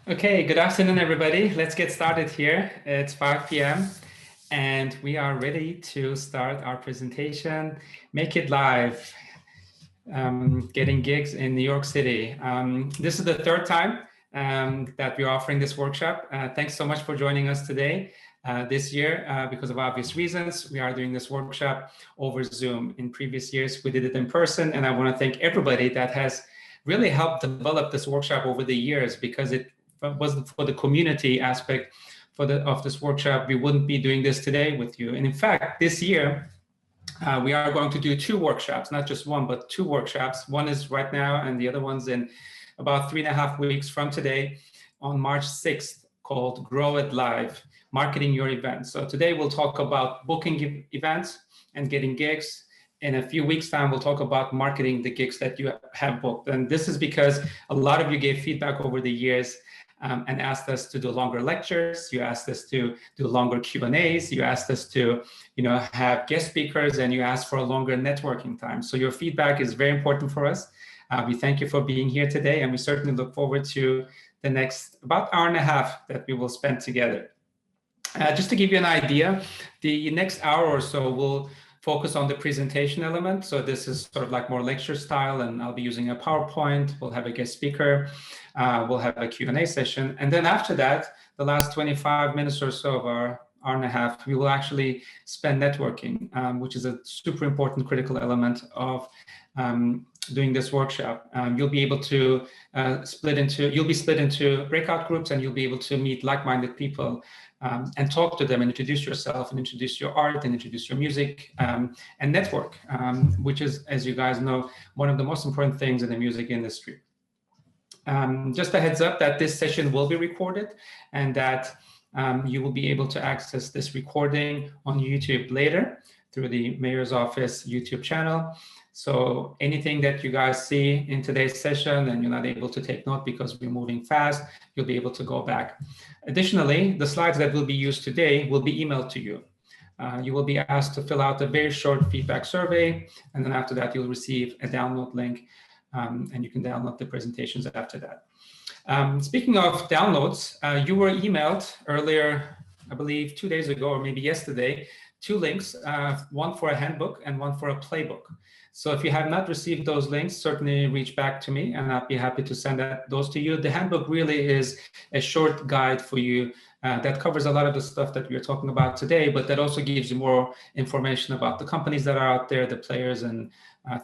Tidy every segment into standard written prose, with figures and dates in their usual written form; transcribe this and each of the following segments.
Okay, good afternoon, everybody. Let's get started here. It's 5 p.m. and we are ready to start our presentation, Make It Live, Getting Gigs in New York City. This is the third time that we're offering this workshop. Thanks so much for joining us today. This year, because of obvious reasons, we are doing this workshop over Zoom. In previous years, we did it in person, and I want to thank everybody that has really helped develop this workshop over the years, because it wasn't for the community aspect of this workshop, we wouldn't be doing this today with you. And in fact, this year, we are going to do two workshops, not just one, but two workshops. One is right now, and the other one's in about 3.5 weeks from today on March 6th, called Grow It Live, Marketing Your Events. So today we'll talk about booking events and getting gigs. In a few weeks' time, we'll talk about marketing the gigs that you have booked. And this is because a lot of you gave feedback over the years and asked us to do longer lectures. You asked us to do longer Q&As. You asked us to, have guest speakers, and you asked for a longer networking time. So your feedback is very important for us. We thank you for being here today, and we certainly look forward to the next about hour and a half that we will spend together. Just to give you an idea, the next hour or so will focus on the presentation element. So this is sort of like more lecture style, and I'll be using a PowerPoint. We'll have a guest speaker. We'll have a Q&A session. And then after that, the last 25 minutes or so of our hour and a half, we will actually spend networking, which is a super important, critical element of doing this workshop. You'll be able to split into breakout groups, and you'll be able to meet like-minded people and talk to them and introduce yourself and introduce your art and introduce your music and network, which is, as you guys know, one of the most important things in the music industry. Just a heads up that this session will be recorded, and that you will be able to access this recording on YouTube later through the Mayor's Office YouTube channel. So anything that you guys see in today's session and you're not able to take note because we're moving fast, you'll be able to go back. Additionally, the slides that will be used today will be emailed to you. You will be asked to fill out a very short feedback survey, and then after that, you'll receive a download link, and you can download the presentations after that. Speaking of downloads, you were emailed earlier, I believe 2 days ago, or maybe yesterday, two links, one for a handbook and one for a playbook. So if you have not received those links, certainly reach back to me, and I'll be happy to send those to you. The handbook really is a short guide for you that covers a lot of the stuff that we're talking about today, but that also gives you more information about the companies that are out there, the players, and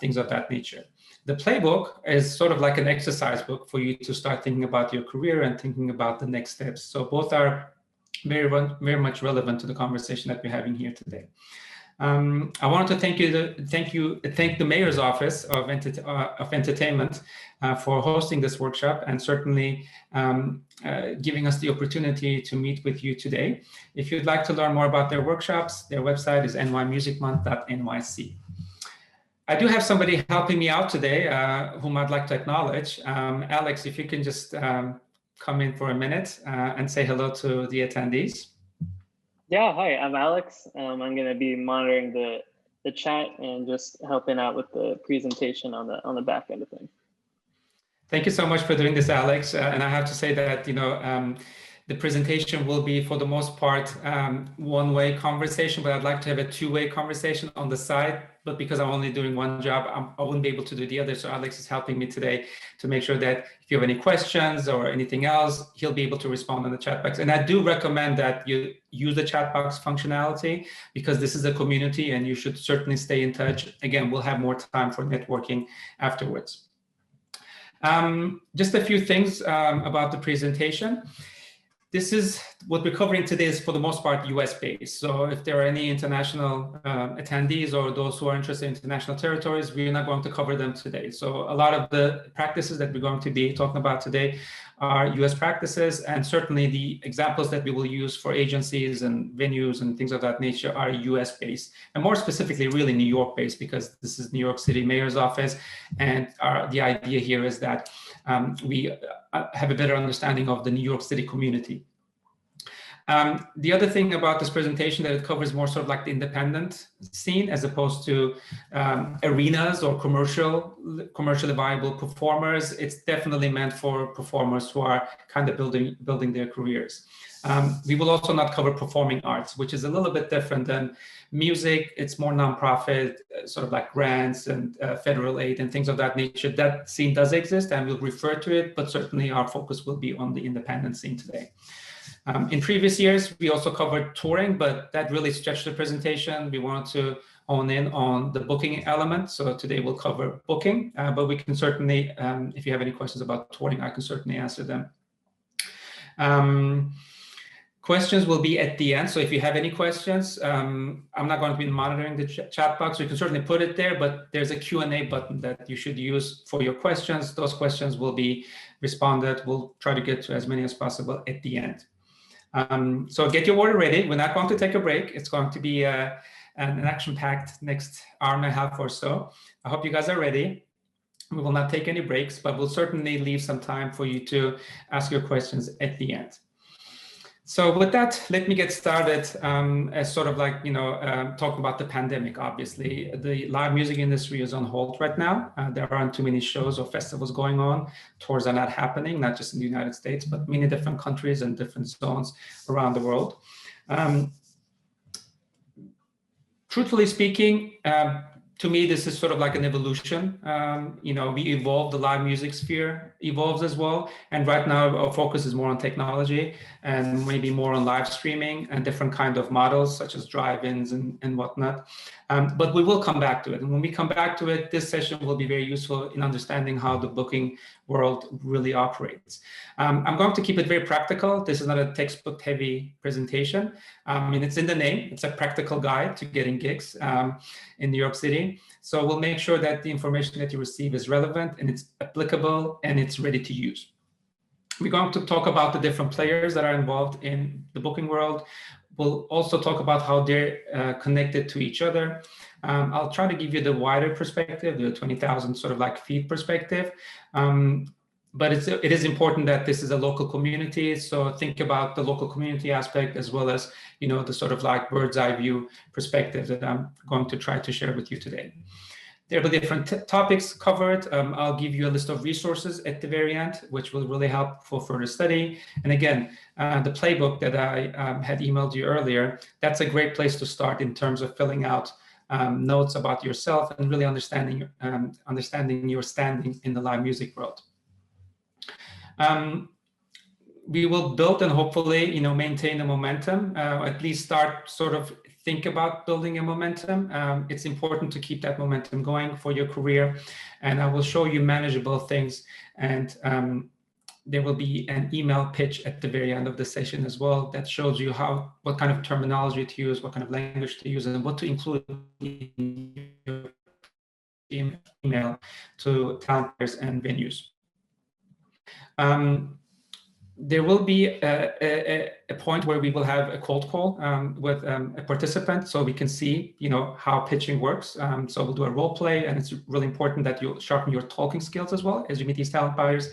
things of that nature. The playbook is sort of like an exercise book for you to start thinking about your career and thinking about the next steps. So both are very, very much relevant to the conversation that we're having here today. I wanted to thank the Mayor's Office of Entertainment for hosting this workshop, and certainly giving us the opportunity to meet with you today. If you'd like to learn more about their workshops, their website is nymusicmonth.nyc. I do have somebody helping me out today, whom I'd like to acknowledge. Alex, if you can just come in for a minute and say hello to the attendees. Yeah, hi, I'm Alex. I'm going to be monitoring the chat and just helping out with the presentation on the back end of things. Thank you so much for doing this, Alex. And I have to say that, the presentation will be, for the most part, one-way conversation, but I'd like to have a two-way conversation on the side. But because I'm only doing one job, I wouldn't be able to do the other. So Alex is helping me today to make sure that if you have any questions or anything else, he'll be able to respond in the chat box. And I do recommend that you use the chat box functionality, because this is a community and you should certainly stay in touch. Again, we'll have more time for networking afterwards. Just a few things about the presentation. This is what we're covering today is for the most part US based. So if there are any international attendees or those who are interested in international territories, we're not going to cover them today. So a lot of the practices that we're going to be talking about today are US practices, and certainly the examples that we will use for agencies and venues and things of that nature are US based, and more specifically really New York based, because this is New York City Mayor's Office, and the idea here is that we have a better understanding of the New York City community. The other thing about this presentation that it covers more sort of like the independent scene as opposed to arenas or commercially viable performers. It's definitely meant for performers who are kind of building their careers. We will also not cover performing arts, which is a little bit different than music. It's more nonprofit, sort of like grants and federal aid and things of that nature. That scene does exist and we'll refer to it, but certainly our focus will be on the independent scene today. In previous years, we also covered touring, but that really stretched the presentation. We wanted to hone in on the booking element. So today we'll cover booking, but we can certainly, if you have any questions about touring, I can certainly answer them. Questions will be at the end. So if you have any questions, I'm not going to be monitoring the chat box. You can certainly put it there, but there's a Q&A button that you should use for your questions. Those questions will be responded. We'll try to get to as many as possible at the end. So get your order ready. We're not going to take a break. It's going to be an action-packed next hour and a half or so. I hope you guys are ready. We will not take any breaks, but we'll certainly leave some time for you to ask your questions at the end. So with that, let me get started as sort of like, talk about the pandemic. Obviously, the live music industry is on hold right now. There aren't too many shows or festivals going on. Tours are not happening, not just in the United States, but many different countries and different zones around the world. Truthfully speaking, to me, this is sort of like an evolution. We evolved, the live music sphere evolves as well. And right now our focus is more on technology and maybe more on live streaming and different kind of models such as drive-ins and whatnot. But we will come back to it. And when we come back to it, this session will be very useful in understanding how the booking world really operates. I'm going to keep it very practical. This is not a textbook heavy presentation. It's in the name. It's a practical guide to getting gigs in New York City. So we'll make sure that the information that you receive is relevant and it's applicable and it's ready to use. We're going to talk about the different players that are involved in the booking world. We'll also talk about how they're connected to each other. I'll try to give you the wider perspective, the 20,000 sort of like feet perspective. But it is important that this is a local community. So think about the local community aspect as well as, the sort of like bird's eye view perspective that I'm going to try to share with you today. There will be different topics covered. I'll give you a list of resources at the very end, which will really help for further study. And again, the playbook that I had emailed you earlier, that's a great place to start in terms of filling out notes about yourself and really understanding your standing in the live music world. We will build and hopefully, maintain the momentum, at least start sort of think about building a momentum. It's important to keep that momentum going for your career. And I will show you manageable things. And there will be an email pitch at the very end of the session as well that shows you what kind of terminology to use, what kind of language to use, and what to include in your email to talent players and venues. There will be a point where we will have a cold call with a participant so we can see, how pitching works. So we'll do a role play, and it's really important that you sharpen your talking skills as well as you meet these talent buyers.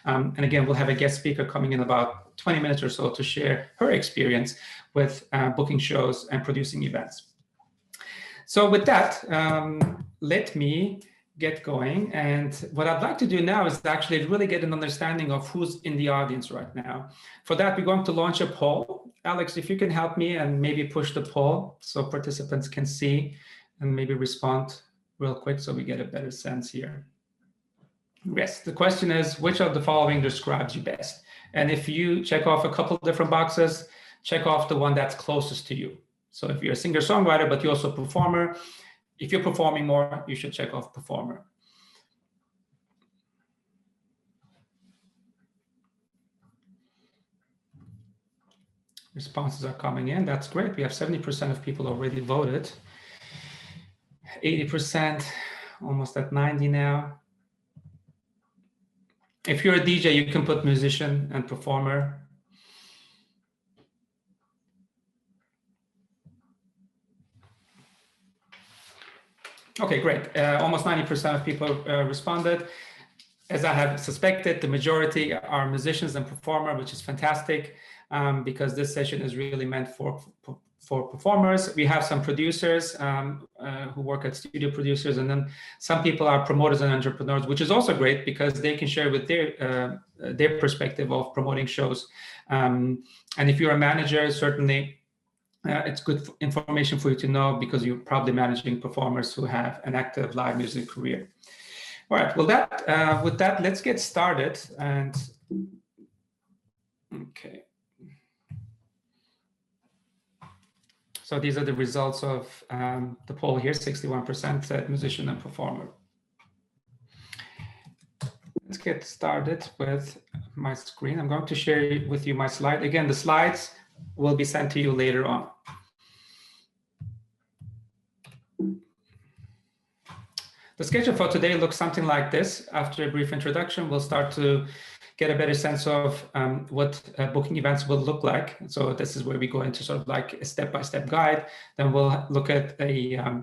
And again, we'll have a guest speaker coming in about 20 minutes or so to share her experience with booking shows and producing events. So with that, let me get going. And what I'd like to do now is actually really get an understanding of who's in the audience right now. For that, we're going to launch a poll. Alex, if you can help me and maybe push the poll so participants can see and maybe respond real quick so we get a better sense here. Yes, the question is, which of the following describes you best? And if you check off a couple of different boxes, check off the one that's closest to you. So if you're a singer-songwriter, but you're also a performer, if you're performing more, you should check off performer. Responses are coming in. That's great. We have 70% of people already voted. 80%, almost at 90 now. If you're a DJ, you can put musician and performer. Okay, great. Almost 90% of people responded. as I have suspected, the majority are musicians and performers, which is fantastic, because this session is really meant for performers. We have some producers who work at studio producers, and then some people are promoters and entrepreneurs, which is also great because they can share with their perspective of promoting shows. And if you're a manager, certainly it's good information for you to know because you're probably managing performers who have an active live music career. All right, well, with that, let's get started. And okay. So these are the results of the poll here, 61% said musician and performer. Let's get started with my screen. I'm going to share with you my slide. Again, the slides will be sent to you later on. The schedule for today looks something like this. After a brief introduction, we'll start to get a better sense of what booking events will look like. So this is where we go into sort of like a step-by-step guide. Then we'll look at a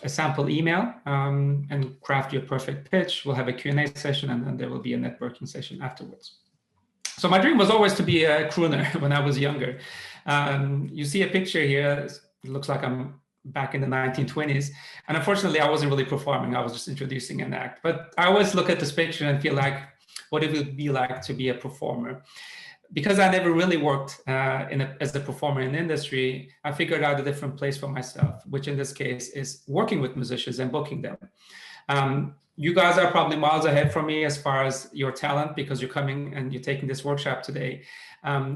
sample email and craft your perfect pitch. We'll have a Q&A session, and then there will be a networking session afterwards. So my dream was always to be a crooner when I was younger. You see a picture here. It looks like I'm back in the 1920s. And unfortunately, I wasn't really performing. I was just introducing an act. But I always look at this picture and feel like, what it would be like to be a performer. Because I never really worked as a performer in the industry, I figured out a different place for myself, which in this case is working with musicians and booking them. You guys are probably miles ahead from me as far as your talent, because you're coming and you're taking this workshop today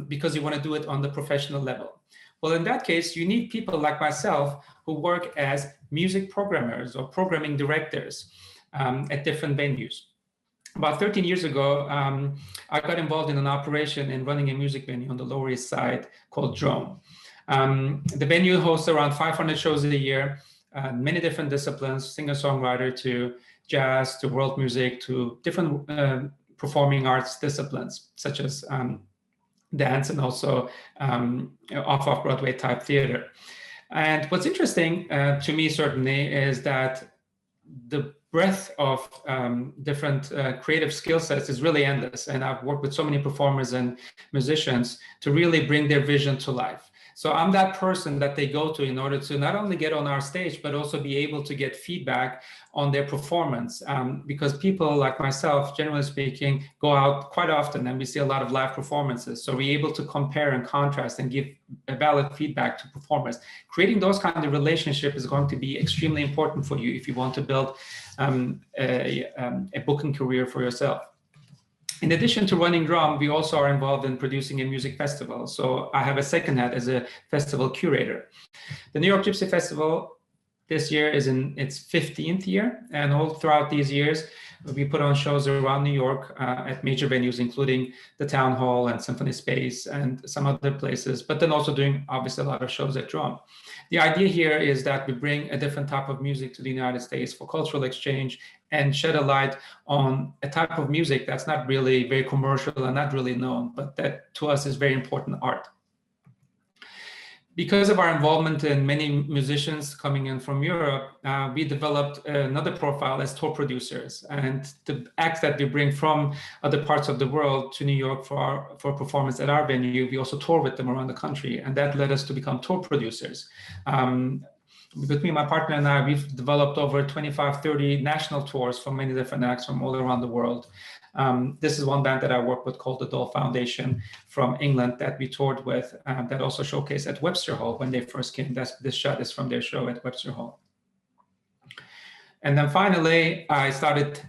because you want to do it on the professional level. Well, in that case, you need people like myself who work as music programmers or programming directors at different venues. About 13 years ago, I got involved in an operation in running a music venue on the Lower East Side called Drone. The venue hosts around 500 shows a year, many different disciplines, singer-songwriter to jazz, to world music, to different performing arts disciplines, such as dance and also off-Broadway type theater. And what's interesting to me, certainly, is that the breadth of different creative skill sets is really endless. And I've worked with so many performers and musicians to really bring their vision to life. So I'm that person that they go to in order to not only get on our stage, but also be able to get feedback on their performance. Because people like myself, generally speaking, go out quite often and we see a lot of live performances. So we're able to compare and contrast and give a valid feedback to performers. Creating those kind of relationships is going to be extremely important for you if you want to build a booking career for yourself. In addition to running Drum, we also are involved in producing a music festival. So I have a second hat as a festival curator. The New York Gypsy Festival this year is in its 15th year. And all throughout these years, we put on shows around New York at major venues, including the Town Hall and Symphony Space and some other places, but then also doing obviously a lot of shows at Drum. The idea here is that we bring a different type of music to the United States for cultural exchange and shed a light on a type of music that's not really very commercial and not really known, but that to us is very important art. Because of our involvement in many musicians coming in from Europe, we developed another profile as tour producers. And the acts that we bring from other parts of the world to New York for performance at our venue, we also tour with them around the country. And that led us to become tour producers. With me, my partner and I, we've developed over 25, 30 national tours for many different acts from all around the world. This is one band that I work with called the Dole Foundation from England that we toured with, that also showcased at Webster Hall when they first came. This shot is from their show at Webster Hall. And then finally, I started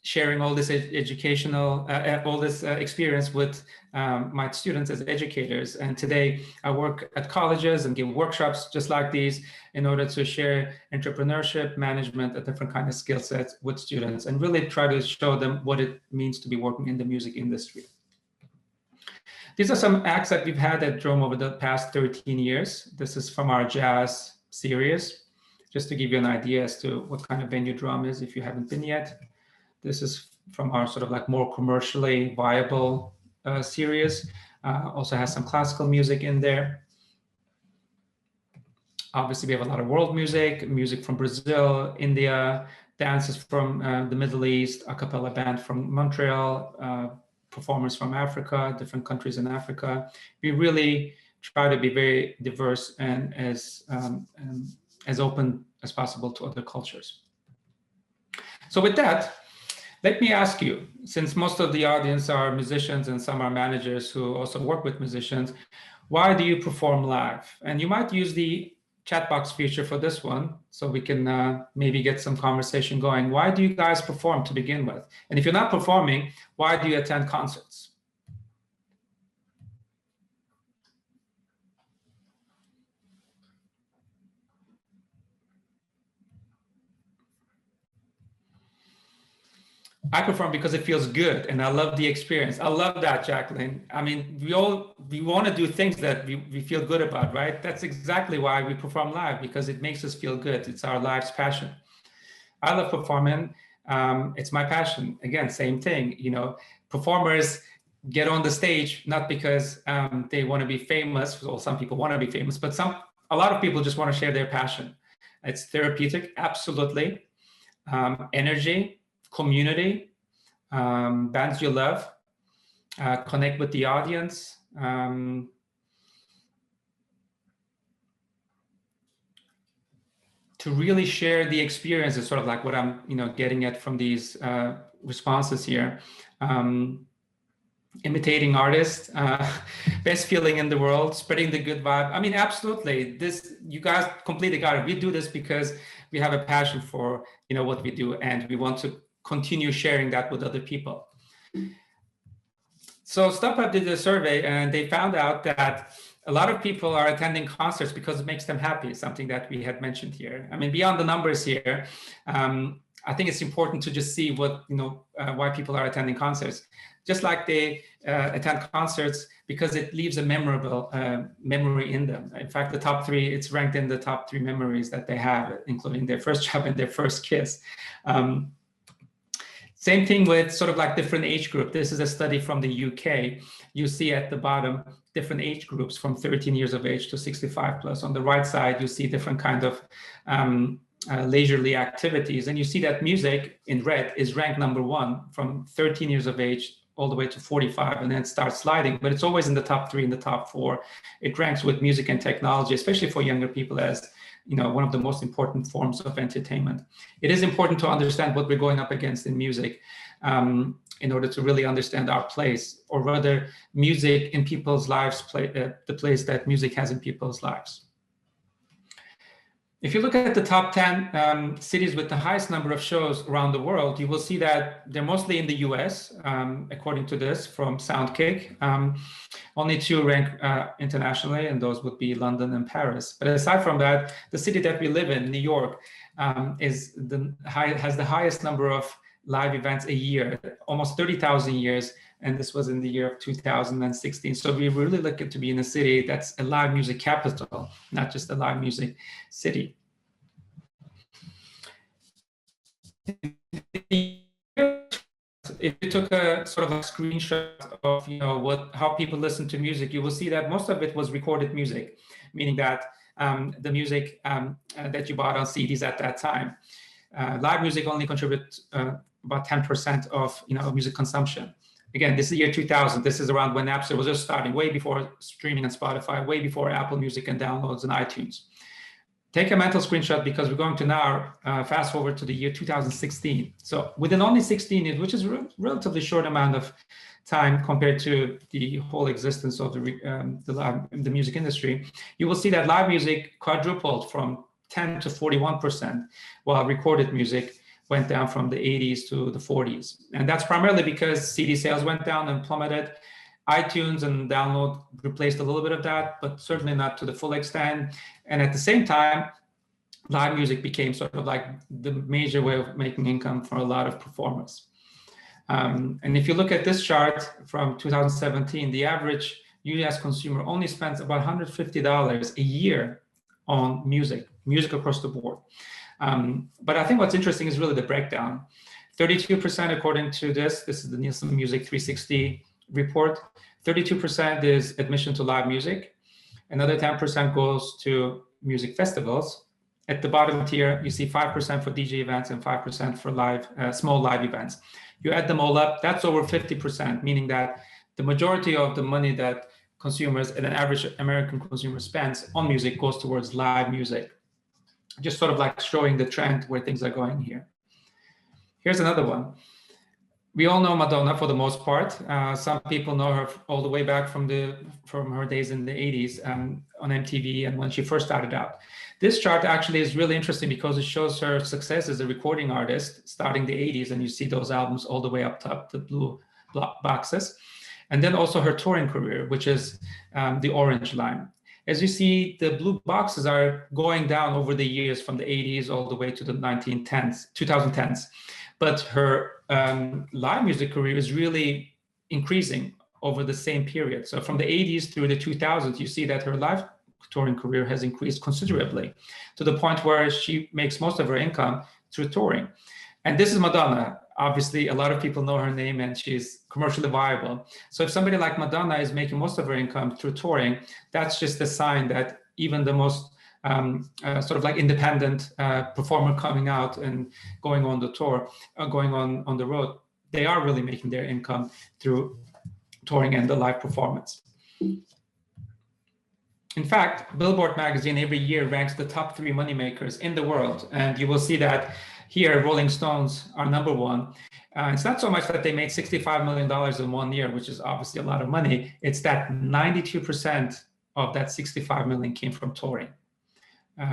sharing all this educational, all this experience with my students as educators. And today I work at colleges and give workshops just like these in order to share entrepreneurship, management, a different kind of skill sets with students and really try to show them what it means to be working in the music industry. These are some acts that we've had at Drum over the past 13 years. This is from our jazz series, just to give you an idea as to what kind of venue Drum is if you haven't been yet. This is from our sort of like more commercially viable series. Also has some classical music in there. Obviously, we have a lot of world music, music from Brazil, India, dancers from the Middle East, a cappella band from Montreal, performers from Africa, different countries in Africa. We really try to be very diverse and as open as possible to other cultures. So with that, let me ask you, since most of the audience are musicians and some are managers who also work with musicians, why do you perform live? And you might use the chat box feature for this one, so we can maybe get some conversation going. Why do you guys perform to begin with? And if you're not performing, why do you attend concerts? I perform because it feels good and I love the experience. I love that, Jacqueline. I mean, we want to do things that we feel good about, right? That's exactly why we perform live, because it makes us feel good. It's our life's passion. I love performing. It's my passion. Again, same thing. You know, performers get on the stage not because they want to be famous. Well, some people want to be famous, but a lot of people just want to share their passion. It's therapeutic, absolutely. Energy, community, bands you love, connect with the audience. To really share the experience is sort of like what I'm, getting at from these responses here. Imitating artists, best feeling in the world, spreading the good vibe. I mean, absolutely. You guys completely got it. We do this because we have a passion for, what we do, and we want to continue sharing that with other people. So StubHub did a survey, and they found out that a lot of people are attending concerts because it makes them happy, something that we had mentioned here. I mean, beyond the numbers here, I think it's important to just see what, why people are attending concerts. Just like they attend concerts because it leaves a memorable memory in them. In fact, the top three, it's ranked in the top 3 memories that they have, including their first job and their first kiss. Same thing with sort of like different age group. This is a study from the UK. You see at the bottom, different age groups from 13 years of age to 65 plus. On the right side, you see different kind of leisurely activities. And you see that music in red is ranked number 1 from 13 years of age all the way to 45, and then it starts sliding, but it's always in the top 3, in the top 4. It ranks with music and technology, especially for younger people, as one of the most important forms of entertainment. It is important to understand what we're going up against in music in order to really understand our place, or rather music in people's lives, the place that music has in people's lives. If you look at the top 10 cities with the highest number of shows around the world, you will see that they're mostly in the US, according to this from Soundkick. Only 2 rank internationally, and those would be London and Paris. But aside from that, the city that we live in, New York, has the highest number of live events a year, almost 30,000 years. And this was in the year of 2016. So we really look to be in a city that's a live music capital, not just a live music city. If you took a sort of a screenshot of how people listen to music, you will see that most of it was recorded music, meaning that the music that you bought on CDs at that time. Live music only contributes about 10% of music consumption. Again, this is the year 2000. This is around when Napster was just starting, way before streaming and Spotify, way before Apple Music and downloads and iTunes. Take a mental screenshot, because we're going to now fast forward to the year 2016. So within only 16 years, which is a relatively short amount of time compared to the whole existence of the music industry, you will see that live music quadrupled from 10 to 41%, while recorded music went down from the 80s to the 40s. And that's primarily because CD sales went down and plummeted. iTunes and download replaced a little bit of that, but certainly not to the full extent. And at the same time, live music became sort of like the major way of making income for a lot of performers. And if you look at this chart from 2017, the average US consumer only spends about $150 a year on music across the board. But I think what's interesting is really the breakdown. 32% according to this is the Nielsen Music 360 report. 32% is admission to live music. Another 10% goes to music festivals. At the bottom tier, you see 5% for DJ events and 5% for live, small live events. You add them all up, that's over 50%, meaning that the majority of the money that consumers and an average American consumer spends on music goes towards live music. Just sort of like showing the trend where things are going here. Here's another one. We all know Madonna for the most part. Some people know her all the way back from her days in the 80s on MTV and when she first started out. This chart actually is really interesting because it shows her success as a recording artist starting the 80s, and you see those albums all the way up top, the blue boxes. And then also her touring career, which is the orange line. As you see, the blue boxes are going down over the years from the 80s all the way to the 2010s. But her live music career is really increasing over the same period. So from the 80s through the 2000s, you see that her live touring career has increased considerably to the point where she makes most of her income through touring. And this is Madonna. Obviously, a lot of people know her name and she's commercially viable. So if somebody like Madonna is making most of her income through touring, that's just a sign that even the most sort of like independent performer coming out and going on the tour, going on the road, they are really making their income through touring and the live performance. In fact, Billboard magazine every year ranks the top 3 moneymakers in the world. And you will see that here, Rolling Stones are number 1. It's not so much that they made $65 million in 1 year, which is obviously a lot of money. It's that 92% of that 65 million came from touring.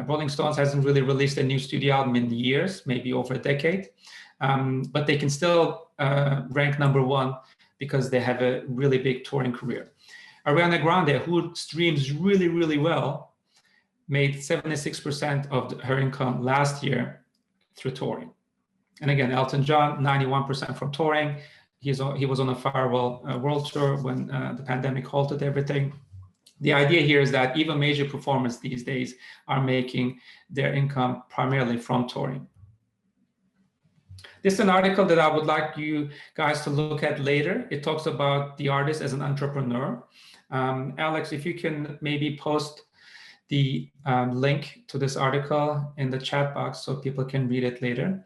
Rolling Stones hasn't really released a new studio album in years, maybe over a decade, but they can still rank number 1 because they have a really big touring career. Ariana Grande, who streams really, really well, made 76% of her income last year through touring. And again, Elton John, 91% from touring. He was on a Farewell World Tour when the pandemic halted everything. The idea here is that even major performers these days are making their income primarily from touring. This is an article that I would like you guys to look at later. It talks about the artist as an entrepreneur. Alex, if you can maybe post the link to this article in the chat box so people can read it later.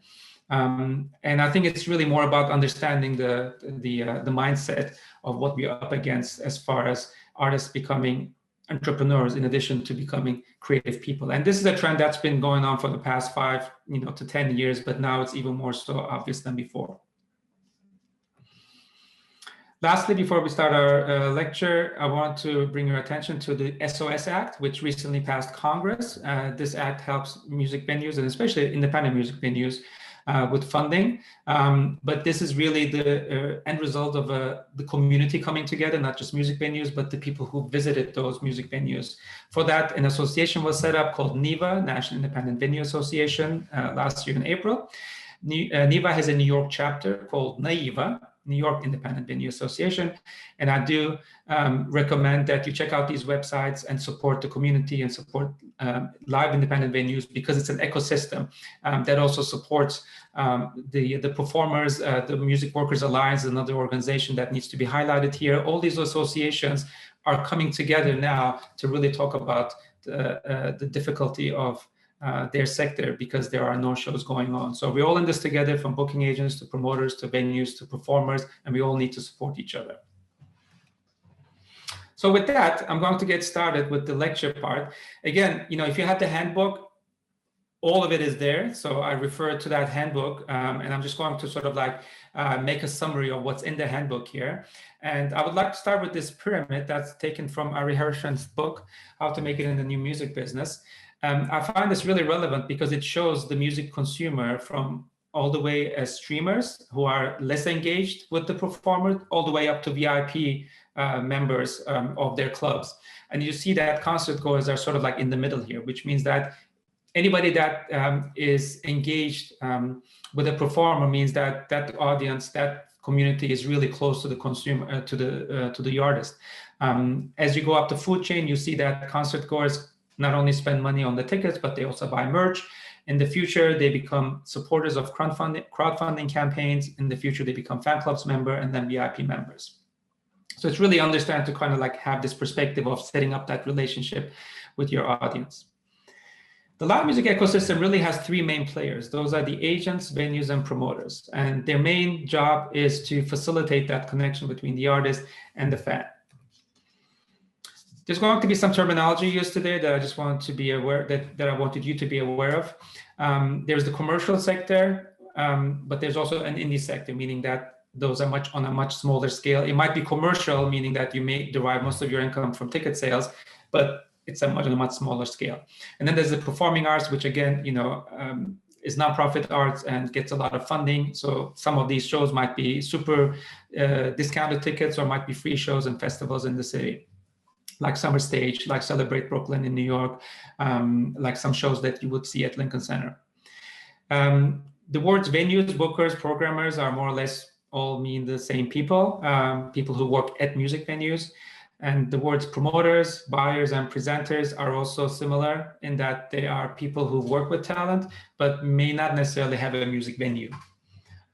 And I think it's really more about understanding the mindset of what we're up against as far as artists becoming entrepreneurs in addition to becoming creative people. And this is a trend that's been going on for the past 5 to 10 years, but now it's even more so obvious than before. Lastly, before we start our lecture, I want to bring your attention to the Sos Act, which recently passed Congress. This act helps music venues, and especially independent music venues, with funding. But this is really the end result of the community coming together, not just music venues, but the people who visited those music venues. For that, an association was set up called NIVA, National Independent Venue Association, last year in April. NIVA has a New York chapter called NAIVA, New York Independent Venue Association. And I do recommend that you check out these websites and support the community and support live independent venues, because it's an ecosystem that also supports the performers. The Music Workers Alliance is another organization that needs to be highlighted here. All these associations are coming together now to really talk about the difficulty of their sector, because there are no shows going on. So we're all in this together, from booking agents to promoters to venues to performers, and we all need to support each other. So with that, I'm going to get started with the lecture part. Again, if you have the handbook, all of it is there. So I refer to that handbook, and I'm just going to sort of like make a summary of what's in the handbook here. And I would like to start with this pyramid that's taken from Ari Hershman's book, How to Make It in the New Music Business. I find this really relevant because it shows the music consumer from all the way as streamers who are less engaged with the performer, all the way up to VIP members of their clubs. And you see that concert goers are sort of like in the middle here, which means that anybody that is engaged with a performer means that that audience, that community is really close to the consumer, to the artist. As you go up the food chain, you see that concert goers not only spend money on the tickets, but they also buy merch. In the future, they become supporters of crowdfunding campaigns. In the future, they become fan clubs member and then VIP members. So it's really understand to kind of like have this perspective of setting up that relationship with your audience. The live music ecosystem really has three main players. Those are the agents, venues, and promoters. And their main job is to facilitate that connection between the artist and the fan. There's going to be some terminology used today that I just want to be aware that I wanted you to be aware of. There's the commercial sector, but there's also an indie sector, meaning that those are on a much smaller scale. It might be commercial, meaning that you may derive most of your income from ticket sales, but it's on a much smaller scale. And then there's the performing arts, which again, is nonprofit arts and gets a lot of funding. So some of these shows might be super discounted tickets, or might be free shows and festivals in the city, like Summer Stage, like Celebrate Brooklyn in New York, like some shows that you would see at Lincoln Center. The words venues, bookers, programmers are more or less all mean the same people, people who work at music venues. And the words promoters, buyers, and presenters are also similar in that they are people who work with talent, but may not necessarily have a music venue.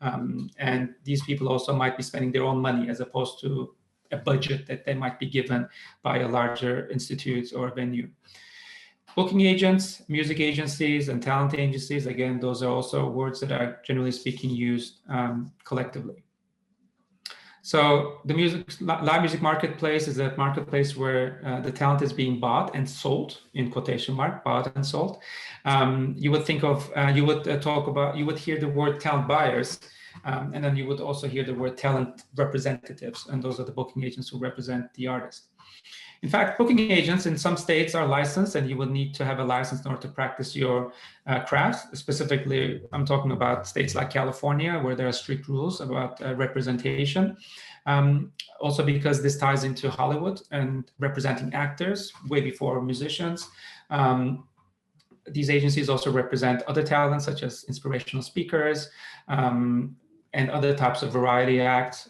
And these people also might be spending their own money as opposed to a budget that they might be given by a larger institute or venue. Booking agents, music agencies, and talent agencies, again, those are also words that are generally speaking used collectively. So the live music marketplace is a marketplace where the talent is being bought and sold, in quotation mark, bought and sold. You would think of, you would hear the word talent buyers, and then you would also hear the word talent representatives, and those are the booking agents who represent the artist. In fact, booking agents in some states are licensed, and you will need to have a license in order to practice your craft. Specifically, I'm talking about states like California, where there are strict rules about representation. Also because this ties into Hollywood and representing actors way before musicians. These agencies also represent other talents, such as inspirational speakers, and other types of variety acts,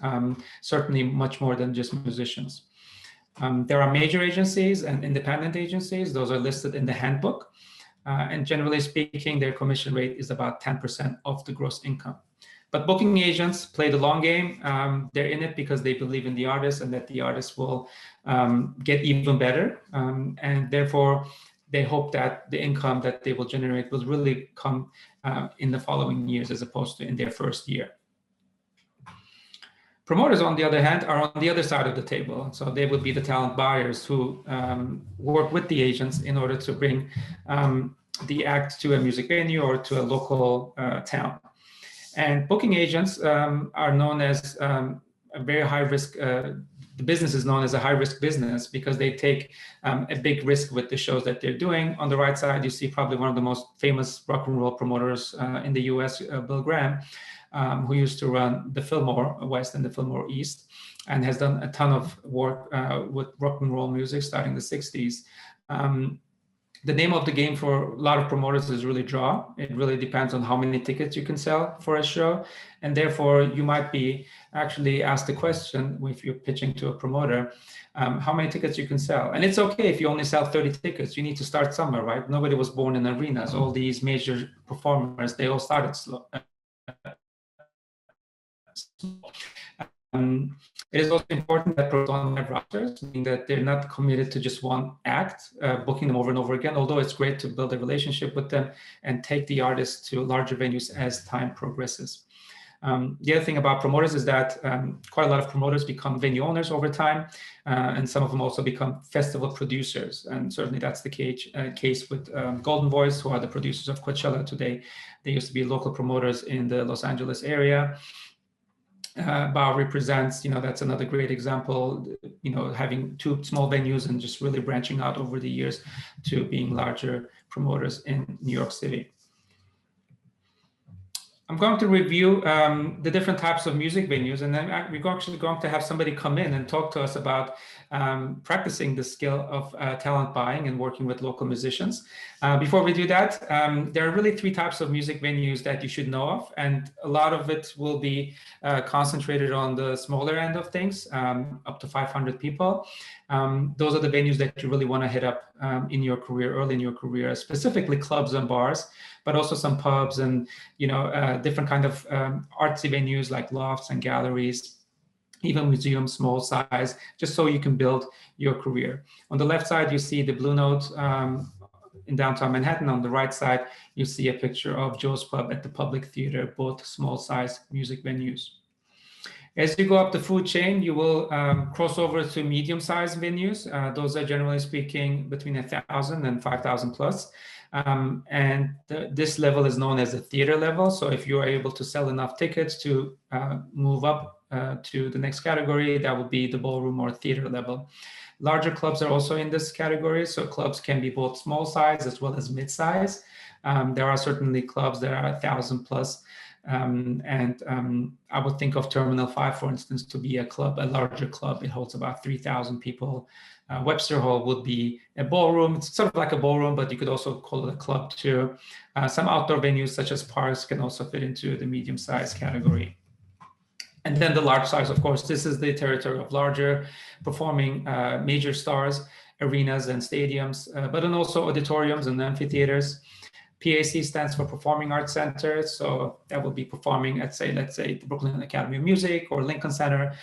certainly much more than just musicians. There are major agencies and independent agencies. Those are listed in the handbook. And generally speaking, their commission rate is about 10% of the gross income. But booking agents play the long game. They're in it because they believe in the artist and that the artist will get even better. And therefore, they hope that the income that they will generate will really come in the following years as opposed to in their first year. Promoters, on the other hand, are on the other side of the table. So they would be the talent buyers who work with the agents in order to bring the act to a music venue or to a local town. And booking agents are known as a very high risk, the business is known as a high risk business because they take a big risk with the shows that they're doing. On the right side, you see probably one of the most famous rock and roll promoters in the US, Bill Graham, who used to run the Fillmore West and the Fillmore East, and has done a ton of work with rock and roll music starting in the 60s. The name of the game for a lot of promoters is really draw. It really depends on how many tickets you can sell for a show. And therefore, you might be actually asked the question, if you're pitching to a promoter, how many tickets you can sell. And it's okay if you only sell 30 tickets. You need to start somewhere, right? Nobody was born in arenas. All these major performers, they all started slow. It is also important that pros don't have rosters, meaning that they're not committed to just one act, booking them over and over again, although it's great to build a relationship with them and take the artists to larger venues as time progresses. The other thing about promoters is that quite a lot of promoters become venue owners over time, and some of them also become festival producers. And certainly that's the case with Golden Voice, who are the producers of Coachella today. They used to be local promoters in the Los Angeles area. Bowery Presents, that's another great example, having two small venues and just really branching out over the years to being larger promoters in New York City. I'm going to review the different types of music venues, and then we're actually going to have somebody come in and talk to us about practicing the skill of talent buying and working with local musicians. Before we do that, there are really three types of music venues that you should know of, and a lot of it will be concentrated on the smaller end of things, up to 500 people. Those are the venues that you really want to hit up in your career, early in your career, specifically clubs and bars, but also some pubs and different kind of artsy venues like lofts and galleries, even museums, small size, just so you can build your career. On the left side, you see the Blue Note in downtown Manhattan. On the right side, you see a picture of Joe's Pub at the Public Theater, both small size music venues. As you go up the food chain, you will cross over to medium-sized venues. Those are generally speaking between 1,000 and 5,000 plus. This level is known as the theater level. So if you are able to sell enough tickets to move up to the next category, that would be the ballroom or theater level. Larger clubs are also in this category. So clubs can be both small size as well as mid-size. There are certainly clubs that are 1,000 plus. I would think of Terminal 5, for instance, to be a larger club. It holds about 3,000 people. Webster Hall would be a ballroom. It's sort of like a ballroom, but you could also call it a club too. Some outdoor venues such as parks can also fit into the medium-sized category. And then the large size, of course, this is the territory of larger performing major stars, arenas and stadiums, but then also auditoriums and amphitheaters. PAC stands for Performing Arts Center. So that will be performing at, let's say the Brooklyn Academy of Music or Lincoln Center.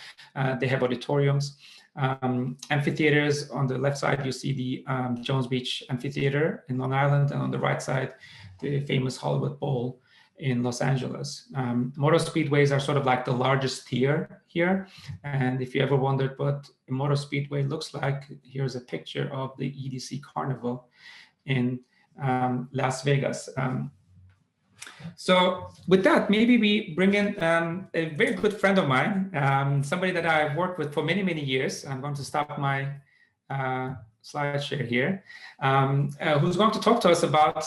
They have auditoriums. Amphitheaters, on the left side, you see the Jones Beach Amphitheater in Long Island, and on the right side, the famous Hollywood Bowl in Los Angeles. Motor speedways are sort of like the largest tier here. And if you ever wondered what a motor speedway looks like, here's a picture of the EDC Carnival in Las Vegas. So with that, maybe we bring in a very good friend of mine, somebody that I've worked with for many, many years. I'm going to stop my slide share here, who's going to talk to us about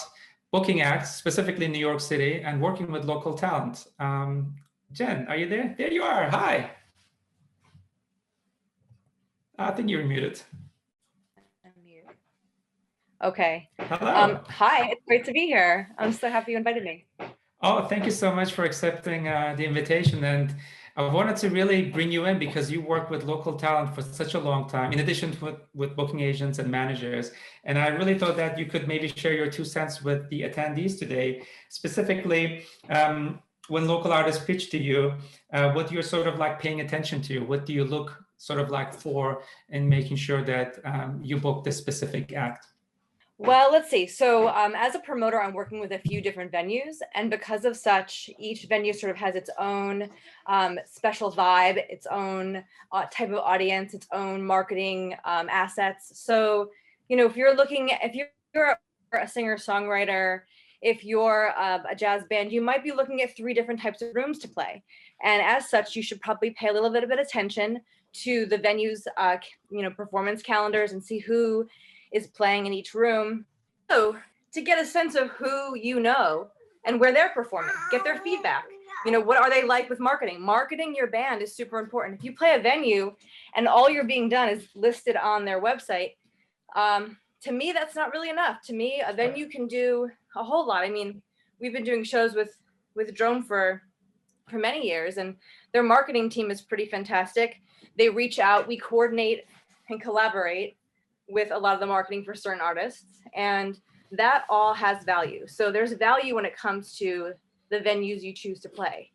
booking acts, specifically in New York City, and working with local talent. Jen, are you there? There you are. Hi. I think you're muted. Okay. Hello. Hi, it's great to be here. I'm so happy you invited me. Oh, thank you so much for accepting the invitation. And I wanted to really bring you in because you work with local talent for such a long time, in addition to with booking agents and managers. And I really thought that you could maybe share your 2 cents with the attendees today, specifically when local artists pitch to you, what you're sort of like paying attention to, what do you look sort of like for in making sure that you book this specific act? Well, let's see. So as a promoter, I'm working with a few different venues. And because of such, each venue sort of has its own special vibe, its own type of audience, its own marketing assets. So, you know, if you're a singer-songwriter, if you're a jazz band, you might be looking at 3 different types of rooms to play. And as such, you should probably pay a little bit of attention to the venue's performance calendars and see who is playing in each room. So to get a sense of who you know and where they're performing, get their feedback. You know, what are they like with marketing? Marketing your band is super important. If you play a venue and all you're being done is listed on their website, to me, that's not really enough. To me, a venue can do a whole lot. I mean, we've been doing shows with Drone for many years, and their marketing team is pretty fantastic. They reach out, we coordinate and collaborate with a lot of the marketing for certain artists, and that all has value. So there's value when it comes to the venues you choose to play.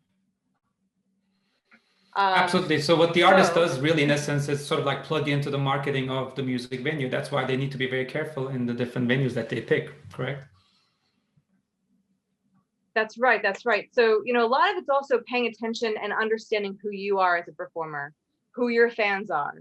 Absolutely. So what the artist does really, in essence, is sort of like plug into the marketing of the music venue. That's why they need to be very careful in the different venues that they pick, correct? That's right. That's right. So, you know, a lot of it's also paying attention and understanding who you are as a performer, who your fans are.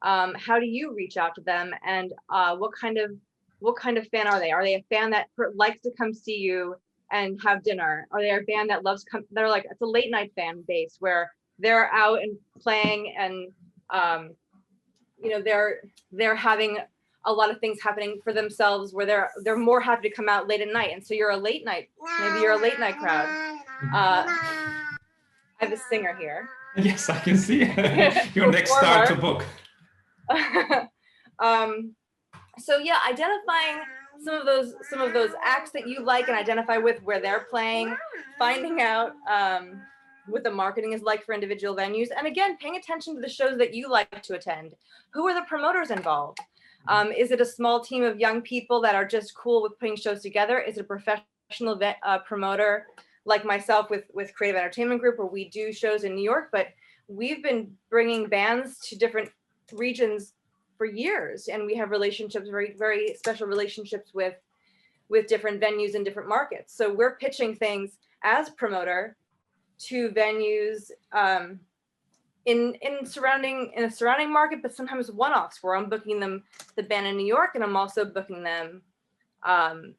How do you reach out to them, and what kind of fan are they? Are they a fan that likes to come see you and have dinner? Are they a band that loves they're like, it's a late night fan base where they're out and playing, and you know, they're having a lot of things happening for themselves where they're more happy to come out late at night, and so you're a late night, maybe you're a late night crowd. I have a singer here. Yes, I can see your next star to book. So yeah, identifying some of those acts that you like and identify with where they're playing, finding out what the marketing is like for individual venues, and again, paying attention to the shows that you like to attend. Who are the promoters involved? Is it a small team of young people that are just cool with putting shows together? Is it a professional promoter like myself with Creative Entertainment Group, where we do shows in New York, but we've been bringing bands to different regions for years, and we have relationships, very, very special relationships with with different venues in different markets. So we're pitching things as promoter to venues in a surrounding market, but sometimes one-offs where I'm booking them, the band in New York, and I'm also booking them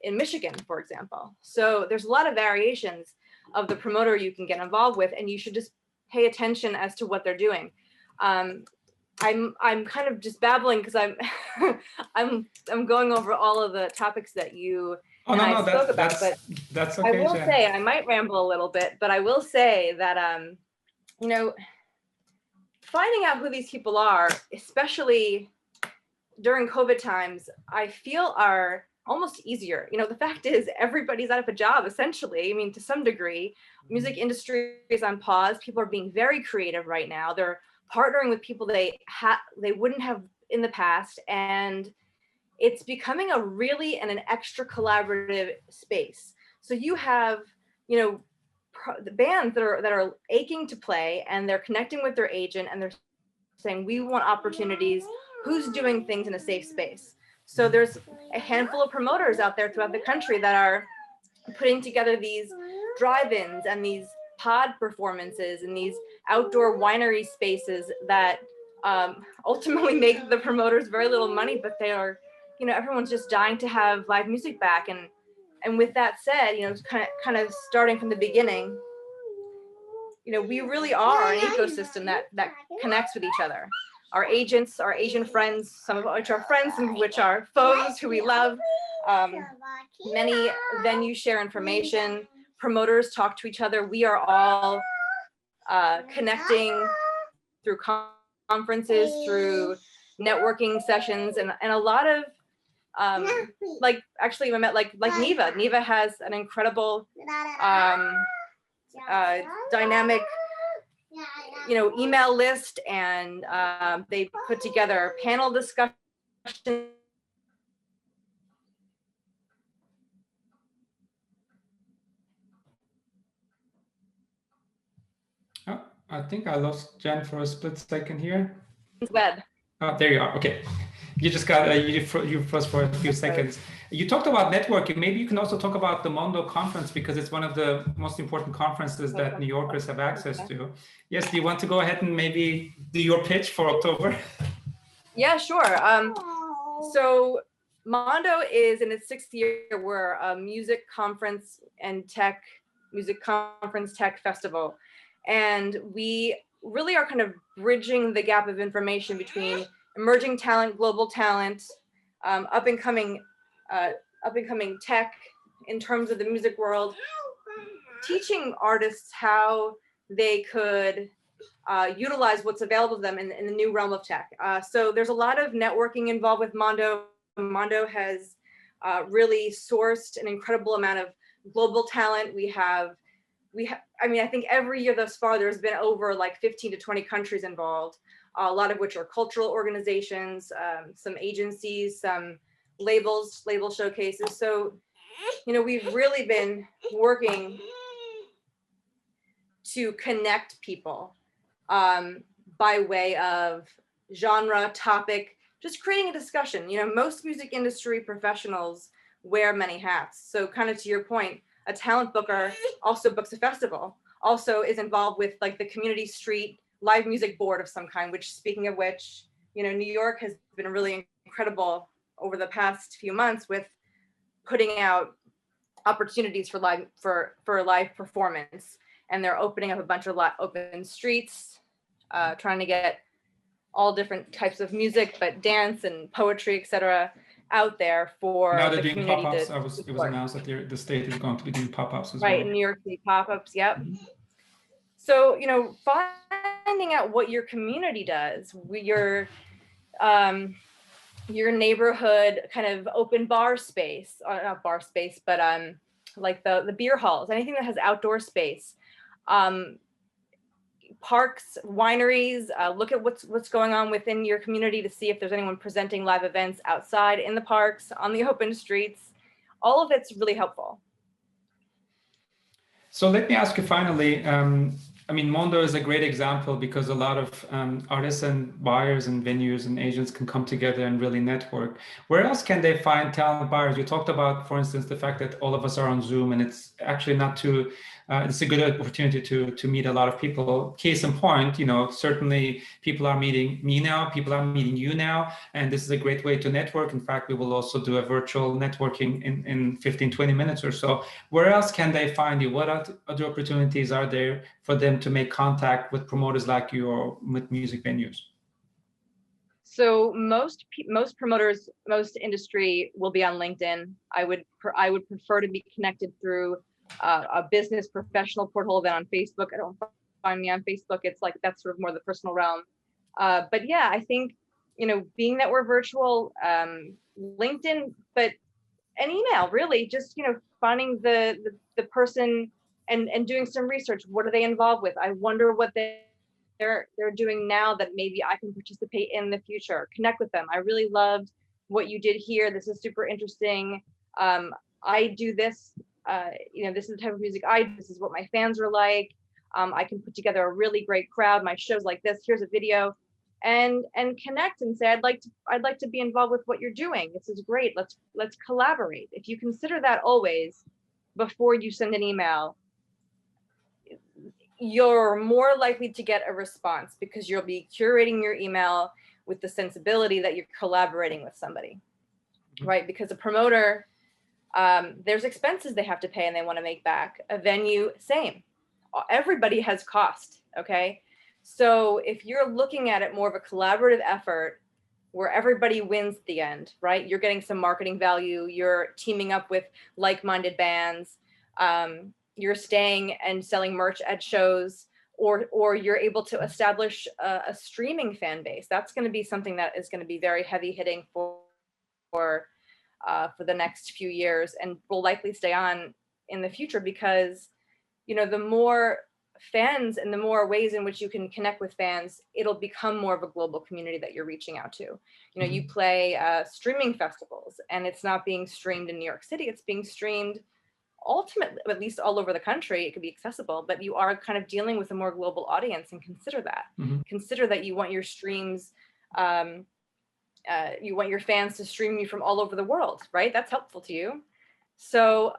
in Michigan, for example. So there's a lot of variations of the promoter you can get involved with, and you should just pay attention as to what they're doing. I'm kind of just babbling because I'm going over all of the topics that you and I spoke about, but that's okay, I will say, I might ramble a little bit, but I will say that you know, finding out who these people are, especially during COVID times, I feel are almost easier. You know, the fact is everybody's out of a job, essentially. I mean, to some degree, music industry is on pause. People are being very creative right now. They're partnering with people they wouldn't have in the past. And it's becoming a really an extra collaborative space. So you have, you know, the bands that are aching to play, and they're connecting with their agent, and they're saying, we want opportunities. Who's doing things in a safe space? So there's a handful of promoters out there throughout the country that are putting together these drive-ins and these pod performances and these outdoor winery spaces that ultimately make the promoters very little money, but they are, you know, everyone's just dying to have live music back. And with that said, you know, kind of starting from the beginning, you know, we really are an ecosystem that connects with each other. Our agents, our Asian friends, some of which are friends, some of which are foes who we love. Many venues share information. Promoters talk to each other. We are all connecting through conferences, through networking sessions, and a lot of like actually I met like Neva. Neva has an incredible dynamic, you know, email list, and they put together panel discussions. Oh, I think I lost Jen for a split second here. Web. Oh, there you are. Okay. You just got, you froze for a few seconds. You talked about networking. Maybe you can also talk about the Mondo Conference, because it's one of the most important conferences that New Yorkers have access to. Yes, do you want to go ahead and maybe do your pitch for October? Yeah, sure. So Mondo is in its 6th year. We're a music conference and tech, music conference tech festival. And we really are kind of bridging the gap of information between emerging talent, global talent, up and coming tech in terms of the music world, teaching artists how they could utilize what's available to them in the new realm of tech. So there's a lot of networking involved with Mondo. Mondo has really sourced an incredible amount of global talent. I mean, I think every year thus far, there's been over like 15 to 20 countries involved, a lot of which are cultural organizations, some agencies, some label showcases. So, you know, we've really been working to connect people by way of genre, topic, just creating a discussion. You know, most music industry professionals wear many hats. So kind of to your point, a talent booker also books a festival, also is involved with like the community street live music board of some kind, which, speaking of which, you know, New York has been really incredible over the past few months with putting out opportunities for live performance. And they're opening up a bunch of open streets, trying to get all different types of music, but dance and poetry, etc., out there for now the they're doing community. Pop-ups. It was announced that the state is going to be doing pop-ups as well. Right, in New York City pop-ups, yep. Mm-hmm. So, you know, finding out what your community does, your neighborhood kind of open bar space, not bar space, but like the beer halls, anything that has outdoor space. Parks, wineries, look at what's going on within your community to see if there's anyone presenting live events outside in the parks, on the open streets. All of it's really helpful. So let me ask you finally, I mean, Mondo is a great example because a lot of artists and buyers and venues and agents can come together and really network. Where else can they find talent buyers? You talked about, for instance, the fact that all of us are on Zoom, and it's actually not too, it's a good opportunity to meet a lot of people. Case in point, you know, certainly people are meeting me now, people are meeting you now, and this is a great way to network. In fact, we will also do a virtual networking in 15, 20 minutes or so. Where else can they find you? What other opportunities are there for them to make contact with promoters like you or with music venues? So most promoters, most industry will be on LinkedIn. I would prefer to be connected through a business professional portal than on Facebook. I don't find me on Facebook. It's like that's sort of more the personal realm. But yeah, I think, you know, being that we're virtual, LinkedIn, but an email, really, just, you know, finding the person and doing some research. What are they involved with? I wonder what they're doing now that maybe I can participate in the future. Connect with them. I really loved what you did here. This is super interesting. I do this. You know, this is the type of music I do. This is what my fans are like. I can put together a really great crowd. My show's like this. Here's a video, and connect and say, I'd like to be involved with what you're doing. This is great. Let's collaborate. If you consider that always before you send an email, you're more likely to get a response because you'll be curating your email with the sensibility that you're collaborating with somebody, right? Because a promoter, there's expenses they have to pay and they want to make back. A venue, same. Everybody has cost, okay? So if you're looking at it more of a collaborative effort where everybody wins at the end, right? You're getting some marketing value, you're teaming up with like-minded bands, you're staying and selling merch at shows, or you're able to establish a streaming fan base. That's going to be something that is going to be very heavy hitting for the next few years, and will likely stay on in the future because, you know, the more fans and the more ways in which you can connect with fans, it'll become more of a global community that you're reaching out to. You know, you play streaming festivals and it's not being streamed in New York City, it's being streamed ultimately, at least all over the country. It could be accessible, but you are kind of dealing with a more global audience, and consider that. Consider that you want your streams, you want your fans to stream you from all over the world, right? That's helpful to you. So,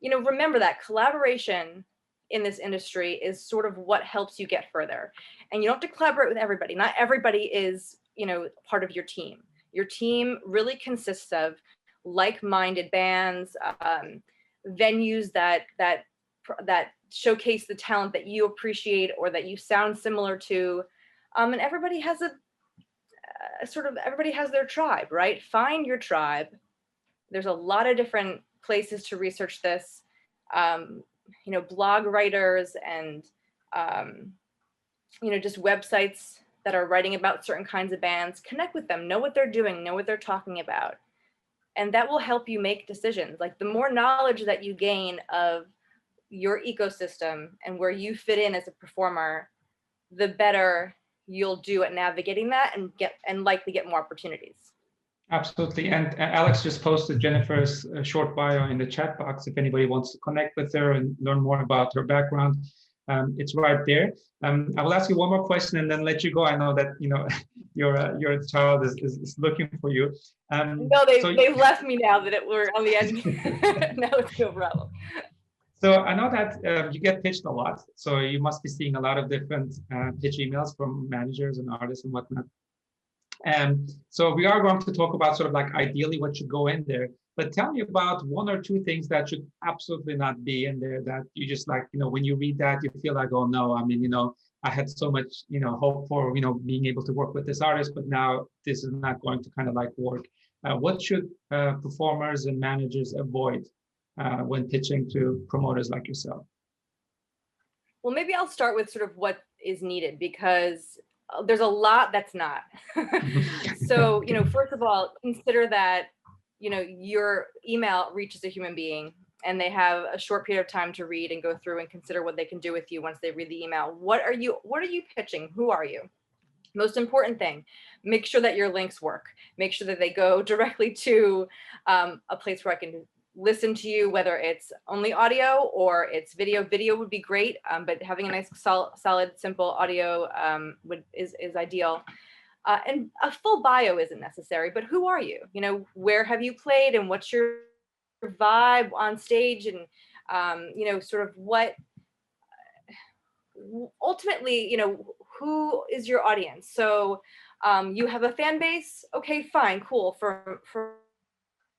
you know, remember that collaboration in this industry is sort of what helps you get further. And you don't have to collaborate with everybody. Not everybody is, you know, part of your team. Your team really consists of like-minded bands, venues that showcase the talent that you appreciate or that you sound similar to, and everybody has everybody has their tribe, right? Find your tribe. There's a lot of different places to research this. You know, blog writers and you know, just websites that are writing about certain kinds of bands. Connect with them, know what they're doing, know what they're talking about. And that will help you make decisions. Like, the more knowledge that you gain of your ecosystem and where you fit in as a performer, the better you'll do at navigating that and likely get more opportunities. Absolutely. And Alex just posted Jennifer's short bio in the chat box. If anybody wants to connect with her and learn more about her background, it's right there. I will ask you one more question and then let you go. I know that, you know, your child is looking for you. No, they've left me now that we're on the end. No, it's no problem. So I know that you get pitched a lot. So you must be seeing a lot of different pitch emails from managers and artists and whatnot. So we are going to talk about sort of like ideally what should go in there. But tell me about one or two things that should absolutely not be in there that you just like, you know, when you read that, you feel like, oh no, I mean, you know, I had so much, you know, hope for, you know, being able to work with this artist, but now this is not going to kind of like work. What should performers and managers avoid when pitching to promoters like yourself? Well, maybe I'll start with sort of what is needed, because there's a lot that's not. So, you know, first of all, consider that, you know, your email reaches a human being and they have a short period of time to read and go through and consider what they can do with you once they read the email. What are you pitching? Who are you? Most important thing, make sure that your links work. Make sure that they go directly to a place where listen to you, whether it's only audio or it's video. Video would be great, but having a nice solid, simple audio is ideal. And a full bio isn't necessary, but who are you? You know, where have you played and what's your vibe on stage, and you know, sort of what ultimately, you know, who is your audience? So you have a fan base, okay, fine, cool. For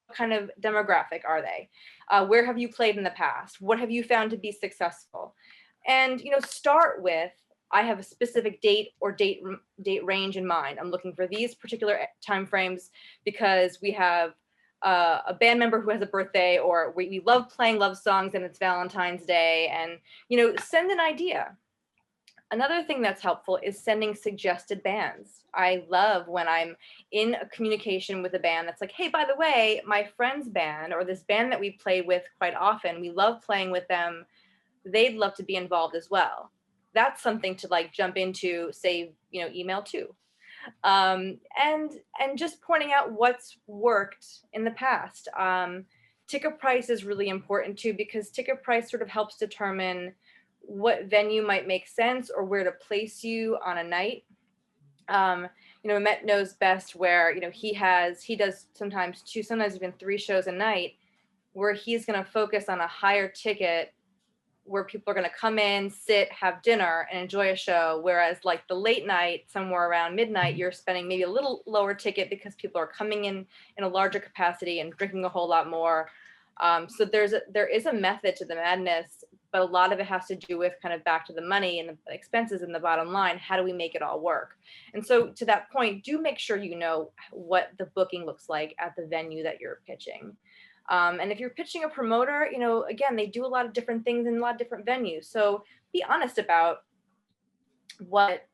what kind of demographic are they? Where have you played in the past? What have you found to be successful? And, you know, start with, I have a specific date or date range in mind. I'm looking for these particular timeframes because we have a band member who has a birthday, or we love playing love songs and it's Valentine's Day, and, you know, send an idea. Another thing that's helpful is sending suggested bands. I love when I'm in a communication with a band that's like, hey, by the way, my friend's band, or this band that we play with quite often, we love playing with them. They'd love to be involved as well. That's something to like jump into, say, you know, email too. And just pointing out what's worked in the past. Ticket price is really important too, because ticket price sort of helps determine what venue might make sense or where to place you on a night. You know, Mehmet knows best where, you know, he does sometimes 2, sometimes even 3 shows a night, where he's going to focus on a higher ticket where people are going to come in, sit, have dinner, and enjoy a show. Whereas like the late night, somewhere around midnight, you're spending maybe a little lower ticket because people are coming in a larger capacity and drinking a whole lot more. So there is a method to the madness, but a lot of it has to do with kind of back to the money and the expenses and the bottom line. How do we make it all work? And so to that point, do make sure you know what the booking looks like at the venue that you're pitching. And if you're pitching a promoter, you know, again, they do a lot of different things in a lot of different venues. So be honest about what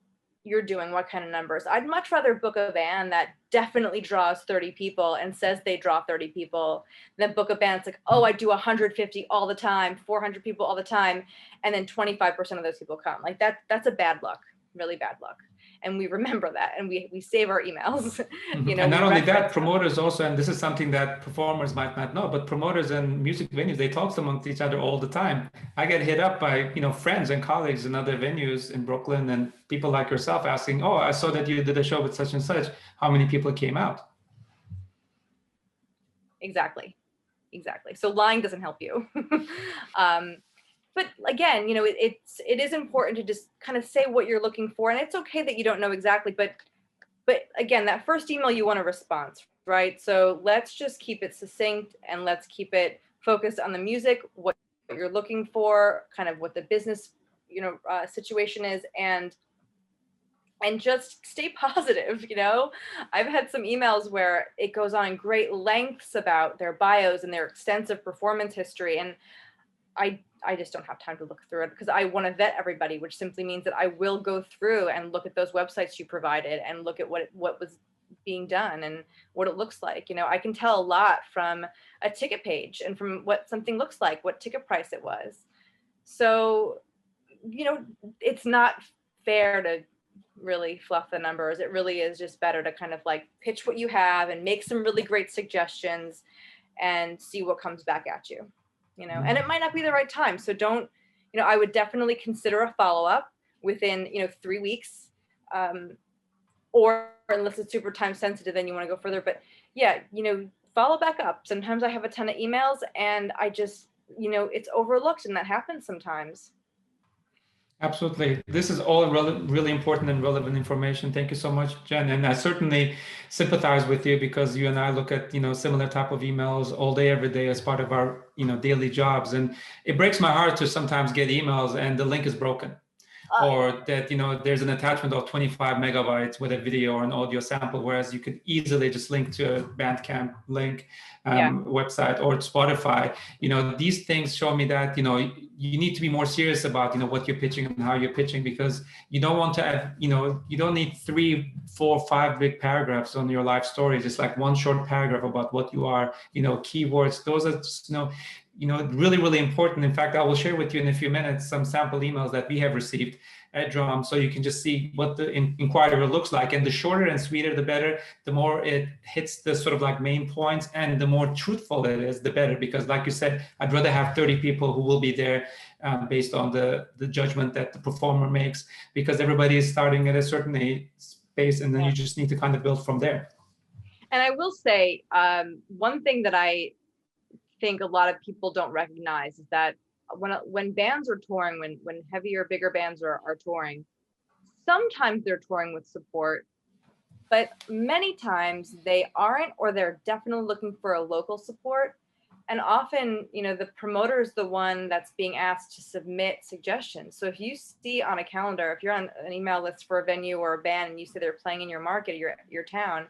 you're doing, what kind of numbers. I'd much rather book a band that definitely draws 30 people and says they draw 30 people than book a band that's like, oh, I do 150 all the time, 400 people all the time, and then 25% of those people come. Like that's a bad luck, really bad luck. And we remember that, and we save our emails. Mm-hmm. You know, and not only that, promoters also, and this is something that performers might not know, but promoters and music venues, they talk amongst each other all the time. I get hit up by, you know, friends and colleagues in other venues in Brooklyn, and people like yourself asking, oh, I saw that you did a show with such and such. How many people came out? Exactly. So lying doesn't help you. But again, you know, it is important to just kind of say what you're looking for, and it's okay that you don't know exactly, but again, that first email, you want a response, right? So let's just keep it succinct, and let's keep it focused on the music, what you're looking for, kind of what the business, you know, situation is, and just stay positive. You know, I've had some emails where it goes on in great lengths about their bios and their extensive performance history, and I just don't have time to look through it because I want to vet everybody, which simply means that I will go through and look at those websites you provided and look at what was being done and what it looks like. You know, I can tell a lot from a ticket page and from what something looks like, what ticket price it was. So, you know, it's not fair to really fluff the numbers. It really is just better to kind of like pitch what you have and make some really great suggestions and see what comes back at you. You know, and it might not be the right time. So don't, you know, I would definitely consider a follow-up within, you know, 3 weeks, or unless it's super time sensitive, then you want to go further. But yeah, you know, follow back up. Sometimes I have a ton of emails and I just, you know, it's overlooked, and that happens sometimes. Absolutely. This is all really important and relevant information. Thank you so much, Jen. And I certainly sympathize with you because you and I look at, you know, similar type of emails all day, every day as part of our, you know, daily jobs. And it breaks my heart to sometimes get emails and the link is broken. Or that, you know, there's an attachment of 25 megabytes with a video or an audio sample, whereas you could easily just link to a Bandcamp link, website, or Spotify. You know, these things show me that, you know, you need to be more serious about, you know, what you're pitching and how you're pitching, because you don't want to have, you know, you don't need 3, 4, 5 big paragraphs on your life story. Just like one short paragraph about what you are, you know, keywords. Those are just, you know, really, really important. In fact, I will share with you in a few minutes some sample emails that we have received drum, so you can just see what the inquiry looks like. And the shorter and sweeter, the better. The more it hits the sort of like main points, and the more truthful it is, the better. Because like you said, I'd rather have 30 people who will be there based on the judgment that the performer makes, because everybody is starting at a certain space, and then you just need to kind of build from there. And I will say, one thing that I think a lot of people don't recognize is that when bands are touring, when heavier, bigger bands are touring, sometimes they're touring with support, but many times they aren't, or they're definitely looking for a local support. And often, you know, the promoter is the one that's being asked to submit suggestions. So if you see on a calendar, if you're on an email list for a venue or a band and you say they're playing in your market, your town,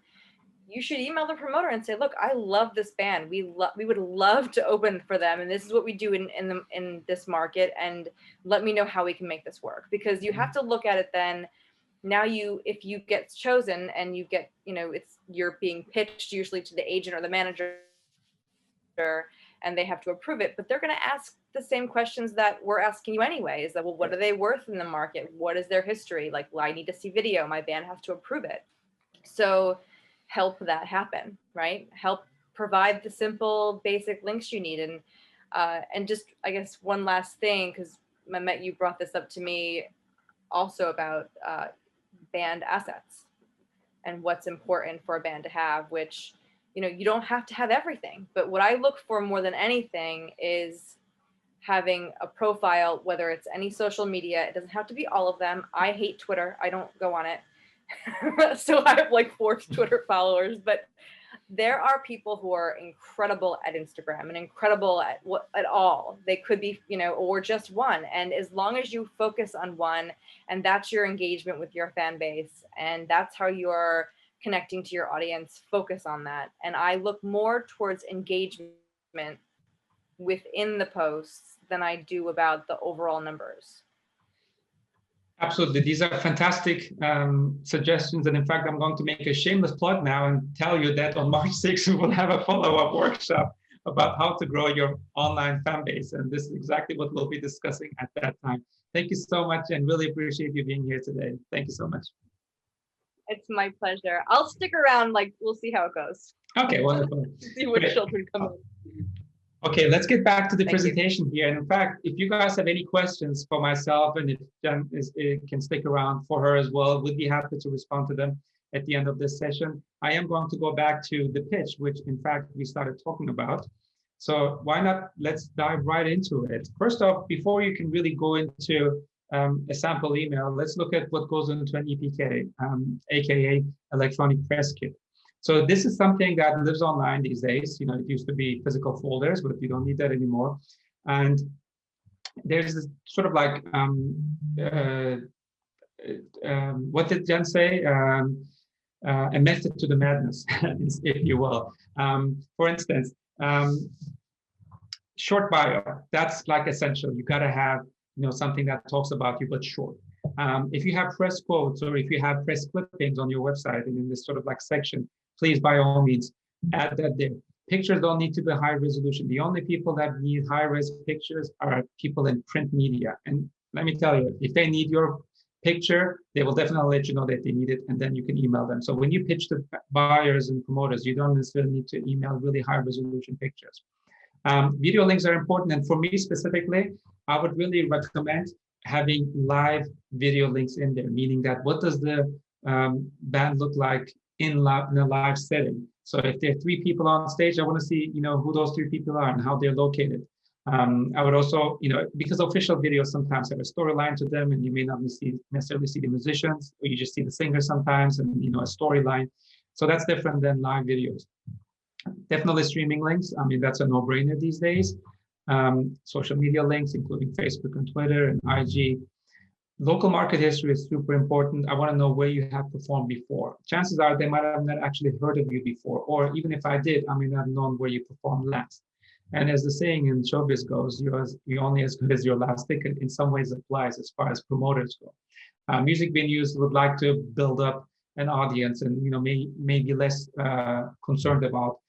you should email the promoter and say, look, I love this band. We would love to open for them. And this is what we do in this market. And let me know how we can make this work. Because you have to look at it then. Now if you get chosen and you get, you know, you're being pitched usually to the agent or the manager, and they have to approve it, but they're going to ask the same questions that we're asking you anyway. Is that, well, what are they worth in the market? What is their history? Like, well, I need to see video. My band has to approve it. So help that happen, right? Help provide the simple, basic links you need. And just, I guess, one last thing, because Mehmet, you brought this up to me also about band assets and what's important for a band to have, which, you know, you don't have to have everything. But what I look for more than anything is having a profile, whether it's any social media. It doesn't have to be all of them. I hate Twitter. I don't go on it. So I have like 4 Twitter followers, but there are people who are incredible at Instagram and incredible at all. They could be, you know, or just one. And as long as you focus on one, and that's your engagement with your fan base, and that's how you're connecting to your audience, focus on that. And I look more towards engagement within the posts than I do about the overall numbers. Absolutely. These are fantastic suggestions. And in fact, I'm going to make a shameless plug now and tell you that on March 6th, we will have a follow-up workshop about how to grow your online fan base. And this is exactly what we'll be discussing at that time. Thank you so much, and really appreciate you being here today. Thank you so much. It's my pleasure. I'll stick around, like, we'll see how it goes. Okay, wonderful. See what children come in. Okay, let's get back to the presentation here. And in fact, if you guys have any questions for myself, and if Jen can stick around for her as well, we'd be happy to respond to them at the end of this session. I am going to go back to the pitch, which in fact we started talking about. So why not, let's dive right into it. First off, before you can really go into a sample email, let's look at what goes into an EPK, aka electronic press kit. So this is something that lives online these days. You know, it used to be physical folders, but you don't need that anymore. And there's this sort of like, what did Jen say? A method to the madness, if you will. For instance, short bio, that's like essential. You gotta have, you know, something that talks about you, but short. If you have press quotes or if you have press clippings on your website and in this sort of like section, please, by all means, add that there. Pictures don't need to be high resolution. The only people that need high-res pictures are people in print media. And let me tell you, if they need your picture, they will definitely let you know that they need it, and then you can email them. So when you pitch to buyers and promoters, you don't necessarily need to email really high-resolution pictures. Video links are important, and for me specifically, I would really recommend having live video links in there, meaning that what does the band look like in a live setting. So if there are 3 people on stage, I want to see, you know, who those 3 people are and how they're located. I would also, you know, because official videos sometimes have a storyline to them, and you may not necessarily see the musicians, or you just see the singer sometimes, and, you know, a storyline. So that's different than live videos. Definitely streaming links. I mean, that's a no-brainer these days. Social media links, including Facebook and Twitter and IG. Local market history is super important. I want to know where you have performed before. Chances are they might have not actually heard of you before, or even if I did, I may not have known where you performed last. And as the saying in showbiz goes, you're only as good as your last ticket. In some ways applies as far as promoters go. Music venues would like to build up an audience, and, you know, may be less concerned about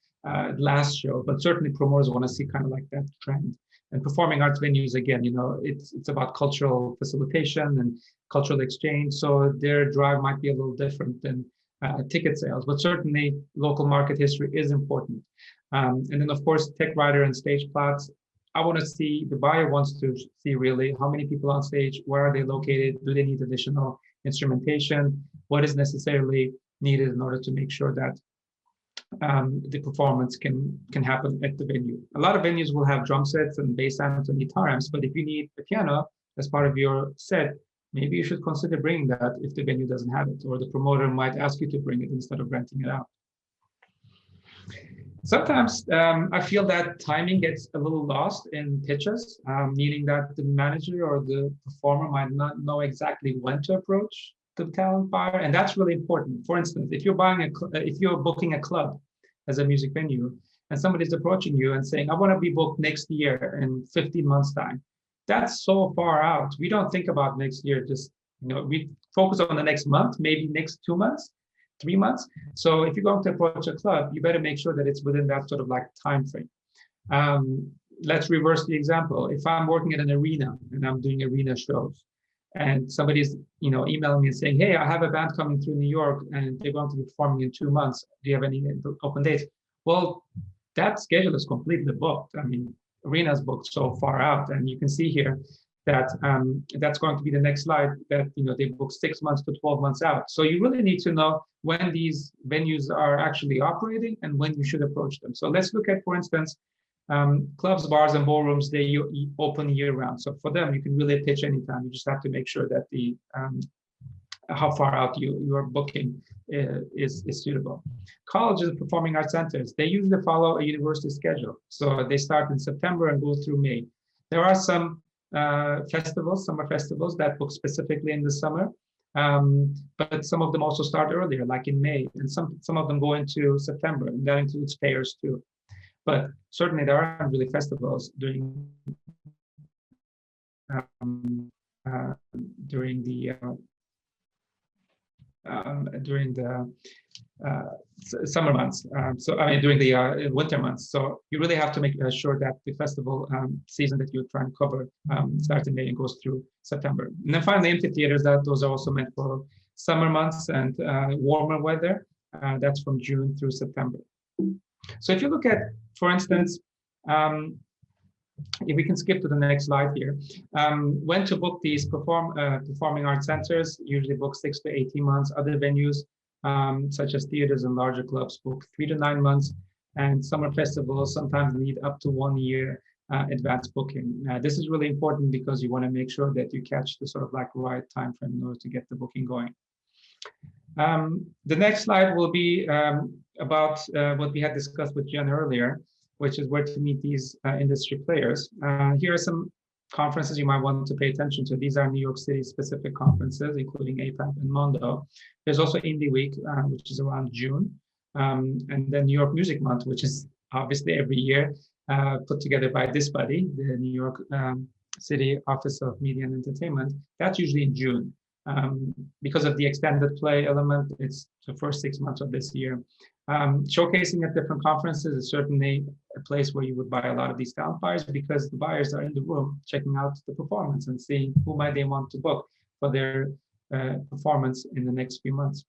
last show, but certainly promoters want to see kind of like that trend. And performing arts venues, again, it's about cultural facilitation and cultural exchange. So their drive might be a little different than ticket sales, but certainly local market history is important. And then, of course, tech writer and stage plots. I want to see, the buyer wants to see really how many people on stage, where are they located, do they need additional instrumentation, what is necessarily needed in order to make sure that the performance can happen at the venue. A lot of venues will have drum sets and bass amps and guitar amps, but if you need a piano as part of your set, maybe you should consider bringing that if the venue doesn't have it, or the promoter might ask you to bring it instead of renting it out. Sometimes I feel that timing gets a little lost in pitches, meaning that the manager or the performer might not know exactly when to approach the talent buyer, and that's really important. For instance, if you're booking a club as a music venue, and somebody's approaching you and saying, "I want to be booked next year in 15 months' time," that's so far out. We don't think about next year. Just we focus on the next month, maybe next 2 months. 3 months. So if you're going to approach a club, you better make sure that it's within that sort of like time frame. Let's reverse the example. If I'm working at an arena and I'm doing arena shows, and somebody's emailing me and saying, "Hey, I have a band coming through New York and they're going to be performing in 2 months. Do you have any open dates?" Well, that schedule is completely booked. I mean, arena's booked so far out, and you can see here that that's going to be the next slide, that they book 6 months to 12 months out. So you really need to know when these venues are actually operating and when you should approach them. So let's look at, for instance, clubs, bars, and ballrooms. They open year round. So for them, you can really pitch anytime. You just have to make sure that the how far out your booking is suitable. Colleges and performing arts centers, they usually follow a university schedule. So they start in September and go through May. There are some summer festivals that book specifically in the summer, but some of them also start earlier, like in May, and some of them go into September, and that includes fairs too. But certainly there are really festivals during the summer months, during the winter months. So you really have to make sure that the festival season that you're trying to cover starts in May and goes through September. And then finally, amphitheaters, those are also meant for summer months and warmer weather. That's from June through September. So if you look at, for instance, if we can skip to the next slide here, when to book these performing arts centers, usually book 6 to 18 months. Other venues, such as theaters and larger clubs, book 3 to 9 months, and summer festivals sometimes need up to 1 year advance booking. This is really important because you want to make sure that you catch the sort of like right time frame in order to get the booking going. The next slide will be about what we had discussed with Jen earlier, which is where to meet these industry players. Here are some conferences you might want to pay attention to. These are New York City specific conferences, including APAP and Mondo. There's also Indie Week, which is around June. And then New York Music Month, which is obviously every year put together by this body, the New York City Office of Media and Entertainment. That's usually in June. Because of the extended play element, it's the first 6 months of this year. Showcasing at different conferences is certainly a place where you would buy a lot of these talent buyers, because the buyers are in the room checking out the performance and seeing who might they want to book for their performance in the next few months.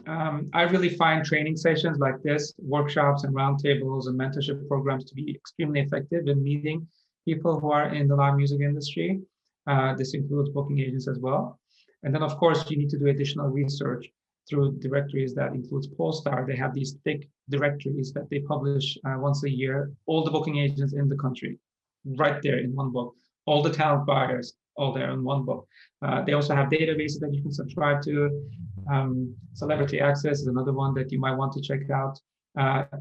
I really find training sessions like this, workshops and roundtables and mentorship programs to be extremely effective in meeting people who are in the live music industry. This includes booking agents as well. And then, of course, you need to do additional research through directories that includes Polestar. They have these thick directories that they publish once a year, all the booking agents in the country, right there in one book, all the talent buyers, all there in one book. They also have databases that you can subscribe to. Celebrity Access is another one that you might want to check out.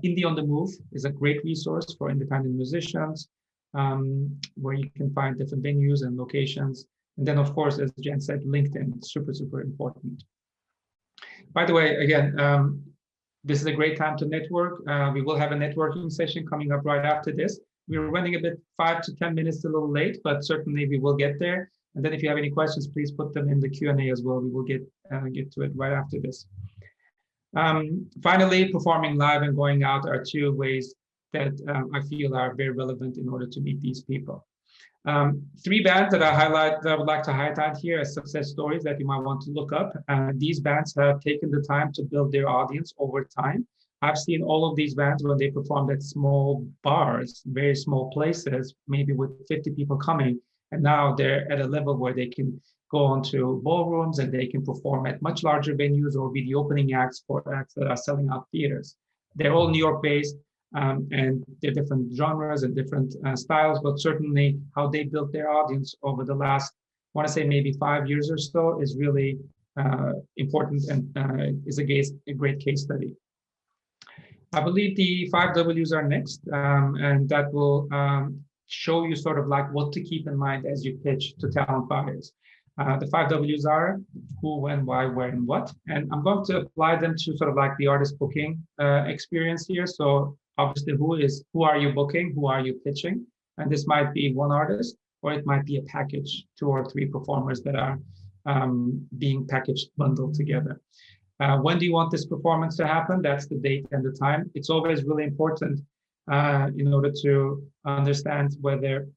Indie on the Move is a great resource for independent musicians, where you can find different venues and locations. And then, of course, as Jen said, LinkedIn, super, super important. By the way, again, this is a great time to network. We will have a networking session coming up right after this. We're running a bit 5 to 10 minutes a little late, but certainly we will get there. And then if you have any questions, please put them in the Q&A as well. We will get to it right after this. Finally, performing live and going out are two ways that I feel are very relevant in order to meet these people. 3 bands that I would like to highlight here as success stories that you might want to look up. These bands have taken the time to build their audience over time. I've seen all of these bands when they performed at small bars, very small places, maybe with 50 people coming. And now they're at a level where they can go onto ballrooms and they can perform at much larger venues or be the opening acts for acts that are selling out theaters. They're all New York based. And they're different genres and different styles, but certainly how they built their audience over the last, I want to say maybe 5 years or so, is really important and is a great case study. I believe the 5 W's are next, and that will show you sort of like what to keep in mind as you pitch to talent buyers. The 5 W's are who, when, why, where, and what. And I'm going to apply them to sort of like the artist booking experience here. So obviously, who are you booking? Who are you pitching? And this might be one artist, or it might be a package, 2 or 3 performers that are being packaged, bundled together. When do you want this performance to happen? That's the date and the time. It's always really important in order to understand whether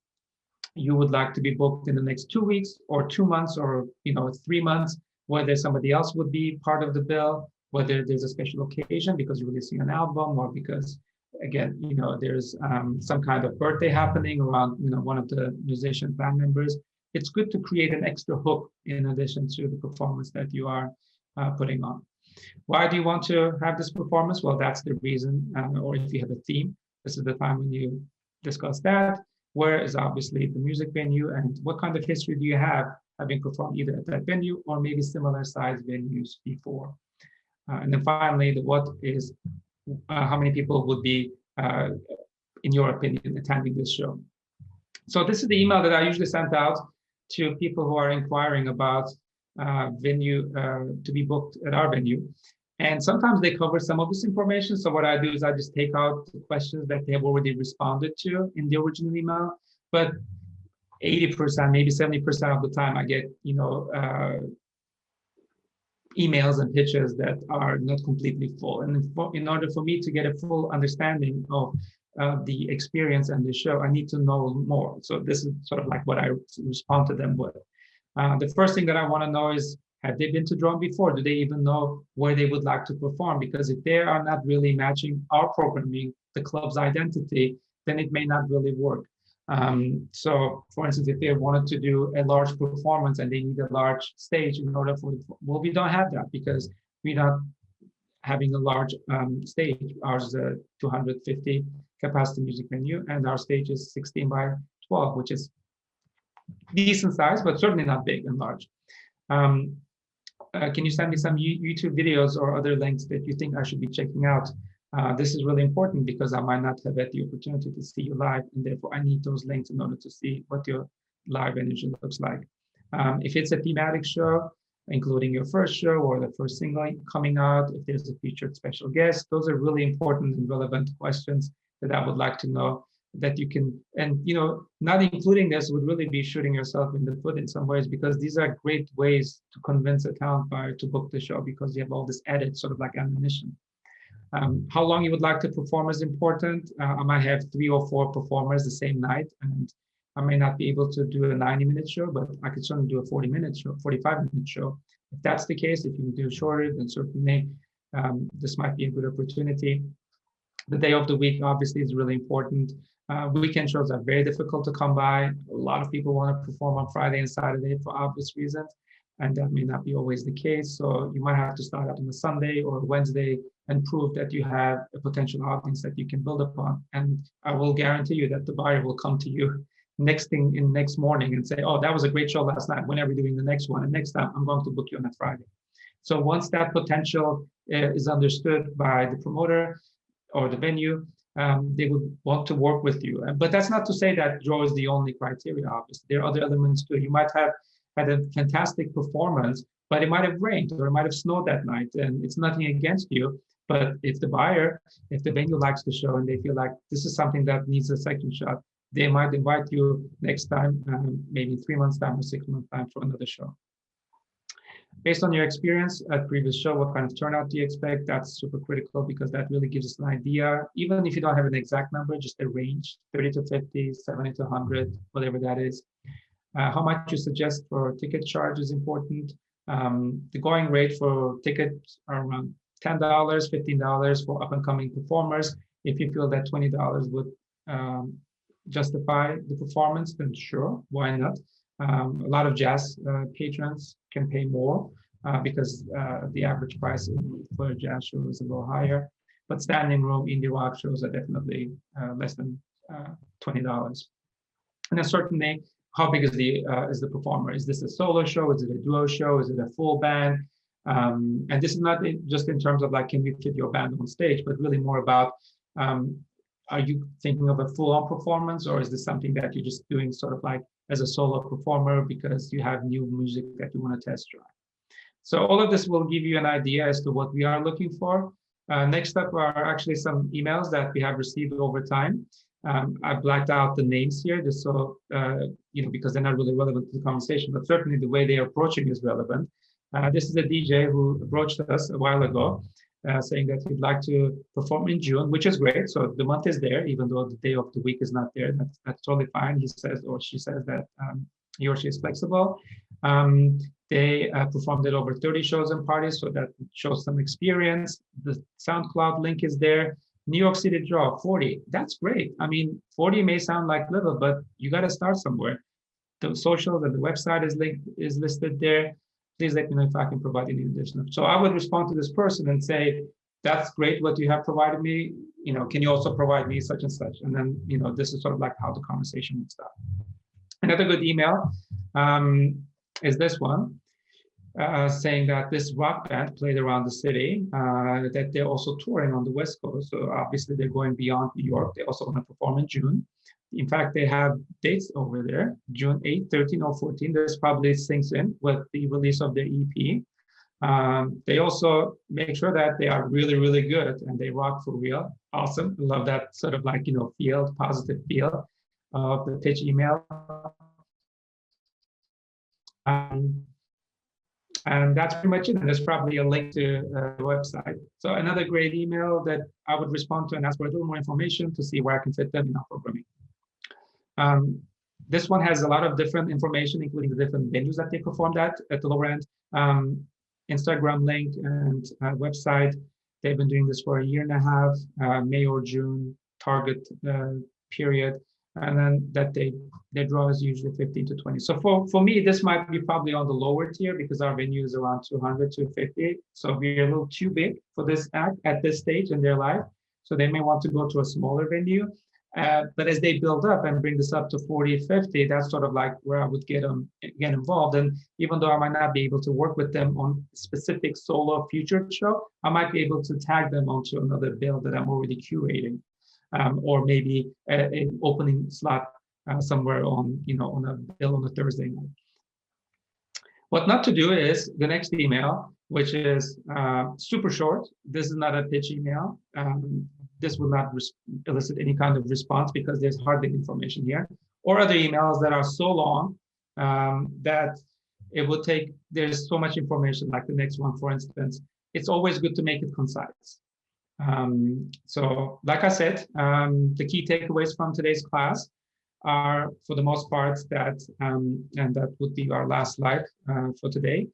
you would like to be booked in the next 2 weeks or 2 months or 3 months, whether somebody else would be part of the bill, whether there's a special occasion because you're releasing an album, or because again, there's some kind of birthday happening around one of the musician band members. It's good to create an extra hook in addition to the performance that you are putting on. Why do you want to have this performance? Well, that's the reason, or if you have a theme, this is the time when you discuss that. Where is obviously the music venue, and what kind of history do you have having performed either at that venue or maybe similar sized venues before? And then finally, the what is how many people would be, in your opinion, attending this show. So this is the email that I usually send out to people who are inquiring about venue to be booked at our venue. And sometimes they cover some of this information. So what I do is I just take out the questions that they have already responded to in the original email. But 80%, maybe 70% of the time, I get emails and pitches that are not completely full. And in order for me to get a full understanding of the experience and the show, I need to know more. So this is sort of like what I respond to them with. The first thing that I want to know is, have they been to Drone before? Do they even know where they would like to perform? Because if they are not really matching our programming, the club's identity, then it may not really work. So for instance, if they wanted to do a large performance and they need a large stage in order for, well, we don't have that because we're not having a large stage. Ours is a 250 capacity music venue, and our stage is 16 by 12, which is decent size, but certainly not big and large. Can you send me some YouTube videos or other links that you think I should be checking out? This is really important because I might not have had the opportunity to see you live, and therefore I need those links in order to see what your live energy looks like. If it's a thematic show, including your first show or the first single coming out, if there's a featured special guest, those are really important and relevant questions that I would like to know that you can, and not including this would really be shooting yourself in the foot in some ways, because these are great ways to convince a talent buyer to book the show because you have all this added sort of like ammunition. How long you would like to perform is important. I might have 3 or 4 performers the same night, and I may not be able to do a 90-minute show, but I could certainly do a 40-minute show, 45-minute show. If that's the case, if you can do shorter, then certainly this might be a good opportunity. The day of the week obviously is really important. Weekend shows are very difficult to come by. A lot of people want to perform on Friday and Saturday for obvious reasons, and that may not be always the case. So you might have to start out on a Sunday or Wednesday and prove that you have a potential audience that you can build upon. And I will guarantee you that the buyer will come to you next morning and say, oh, that was a great show last night. When are we doing the next one? And next time I'm going to book you on a Friday. So once that potential is understood by the promoter or the venue, they would want to work with you. But that's not to say that draw is the only criteria, obviously. There are other elements too. You might have had a fantastic performance, but it might have rained or it might have snowed that night, and it's nothing against you. But if the venue likes the show and they feel like this is something that needs a second shot, they might invite you next time, maybe 3 months time or 6 months time for another show. Based on your experience at previous show, what kind of turnout do you expect? That's super critical because that really gives us an idea. Even if you don't have an exact number, just a range, 30 to 50, 70 to 100, whatever that is. How much you suggest for ticket charge is important. The going rate for tickets are around $10, $15 for up and coming performers. If you feel that $20 would justify the performance, then sure, why not? A lot of jazz patrons can pay more because the average price for a jazz show is a little higher. But standing room indie rock shows are definitely less than $20. And then certainly, how big is the performer? Is this a solo show? Is it a duo show? Is it a full band? And this is not just in terms of like, can we fit your band on stage, but really more about, are you thinking of a full-on performance, or is this something that you're just doing sort of like as a solo performer because you have new music that you want to test drive? So all of this will give you an idea as to what we are looking for. Next up are actually some emails that we have received over time. I blacked out the names here just so, because they're not really relevant to the conversation, but certainly the way they're approaching is relevant. This is a DJ who approached us a while ago, saying that he'd like to perform in June, which is great. So the month is there, even though the day of the week is not there. That's totally fine. He says, or she says that he or she is flexible. They performed at over 30 shows and parties, so that shows some experience. The SoundCloud link is there. New York City draw, 40. That's great. I mean, 40 may sound like little, but you got to start somewhere. The socials and the website is listed there. Please let me know if I can provide any additional. So I would respond to this person and say, that's great what you have provided me. Can you also provide me such and such? And then, this is sort of like how the conversation would start. Another good email is this one. Saying that this rock band played around the city, that they're also touring on the West Coast. So obviously they're going beyond New York. They also want to perform in June. In fact, they have dates over there, June 8, 13, or 14. This probably sinks in with the release of their EP. They also make sure that they are really, really good and they rock for real. Awesome. Love that sort of like, feel, positive feel of the pitch email. And that's pretty much it. And there's probably a link to the website. So another great email that I would respond to and ask for a little more information to see where I can fit them in our programming. This one has a lot of different information, including the different venues that they performed at the lower end, Instagram link and website. They've been doing this for a year and a half, May or June target period. And then that their draw is usually 15 to 20. So for me, this might be probably on the lower tier because our venue is around 200 to 50. So we're a little too big for this act at this stage in their life. So they may want to go to a smaller venue. But as they build up and bring this up to 40, 50, that's sort of like where I would get involved. And even though I might not be able to work with them on a specific solo featured show, I might be able to tag them onto another bill that I'm already curating. Or maybe an opening slot somewhere on a bill on a Thursday night. What not to do is the next email, which is super short. This is not a pitch email. This will not elicit any kind of response because there's hardly information here. Or other emails that are so long that it would take, there's so much information, like the next one, for instance. It's always good to make it concise. So like I said, the key takeaways from today's class are, for the most part, that, and that would be our last slide for today,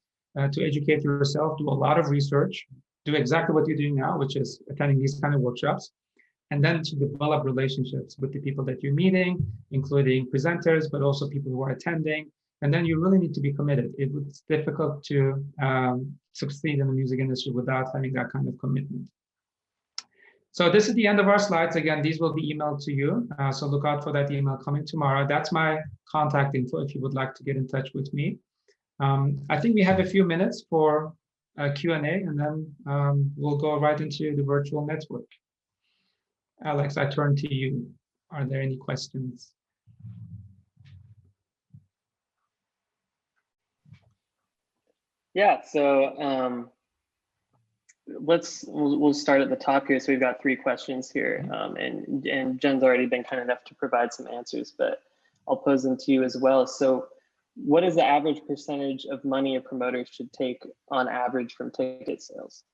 to educate yourself, do a lot of research, do exactly what you're doing now, which is attending these kind of workshops, and then to develop relationships with the people that you're meeting, including presenters, but also people who are attending. And then you really need to be committed. It's difficult to succeed in the music industry without having that kind of commitment. So this is the end of our slides. Again, these will be emailed to you. So look out for that email coming tomorrow. That's my contact info if you would like to get in touch with me. I think we have a few minutes for Q&A, and then we'll go right into the virtual network. Alex, I turn to you. Are there any questions? Yeah, so we'll start at the top here. So we've got 3 questions here, and Jen's already been kind enough to provide some answers, but I'll pose them to you as well. So what is the average percentage of money a promoter should take on average from ticket sales?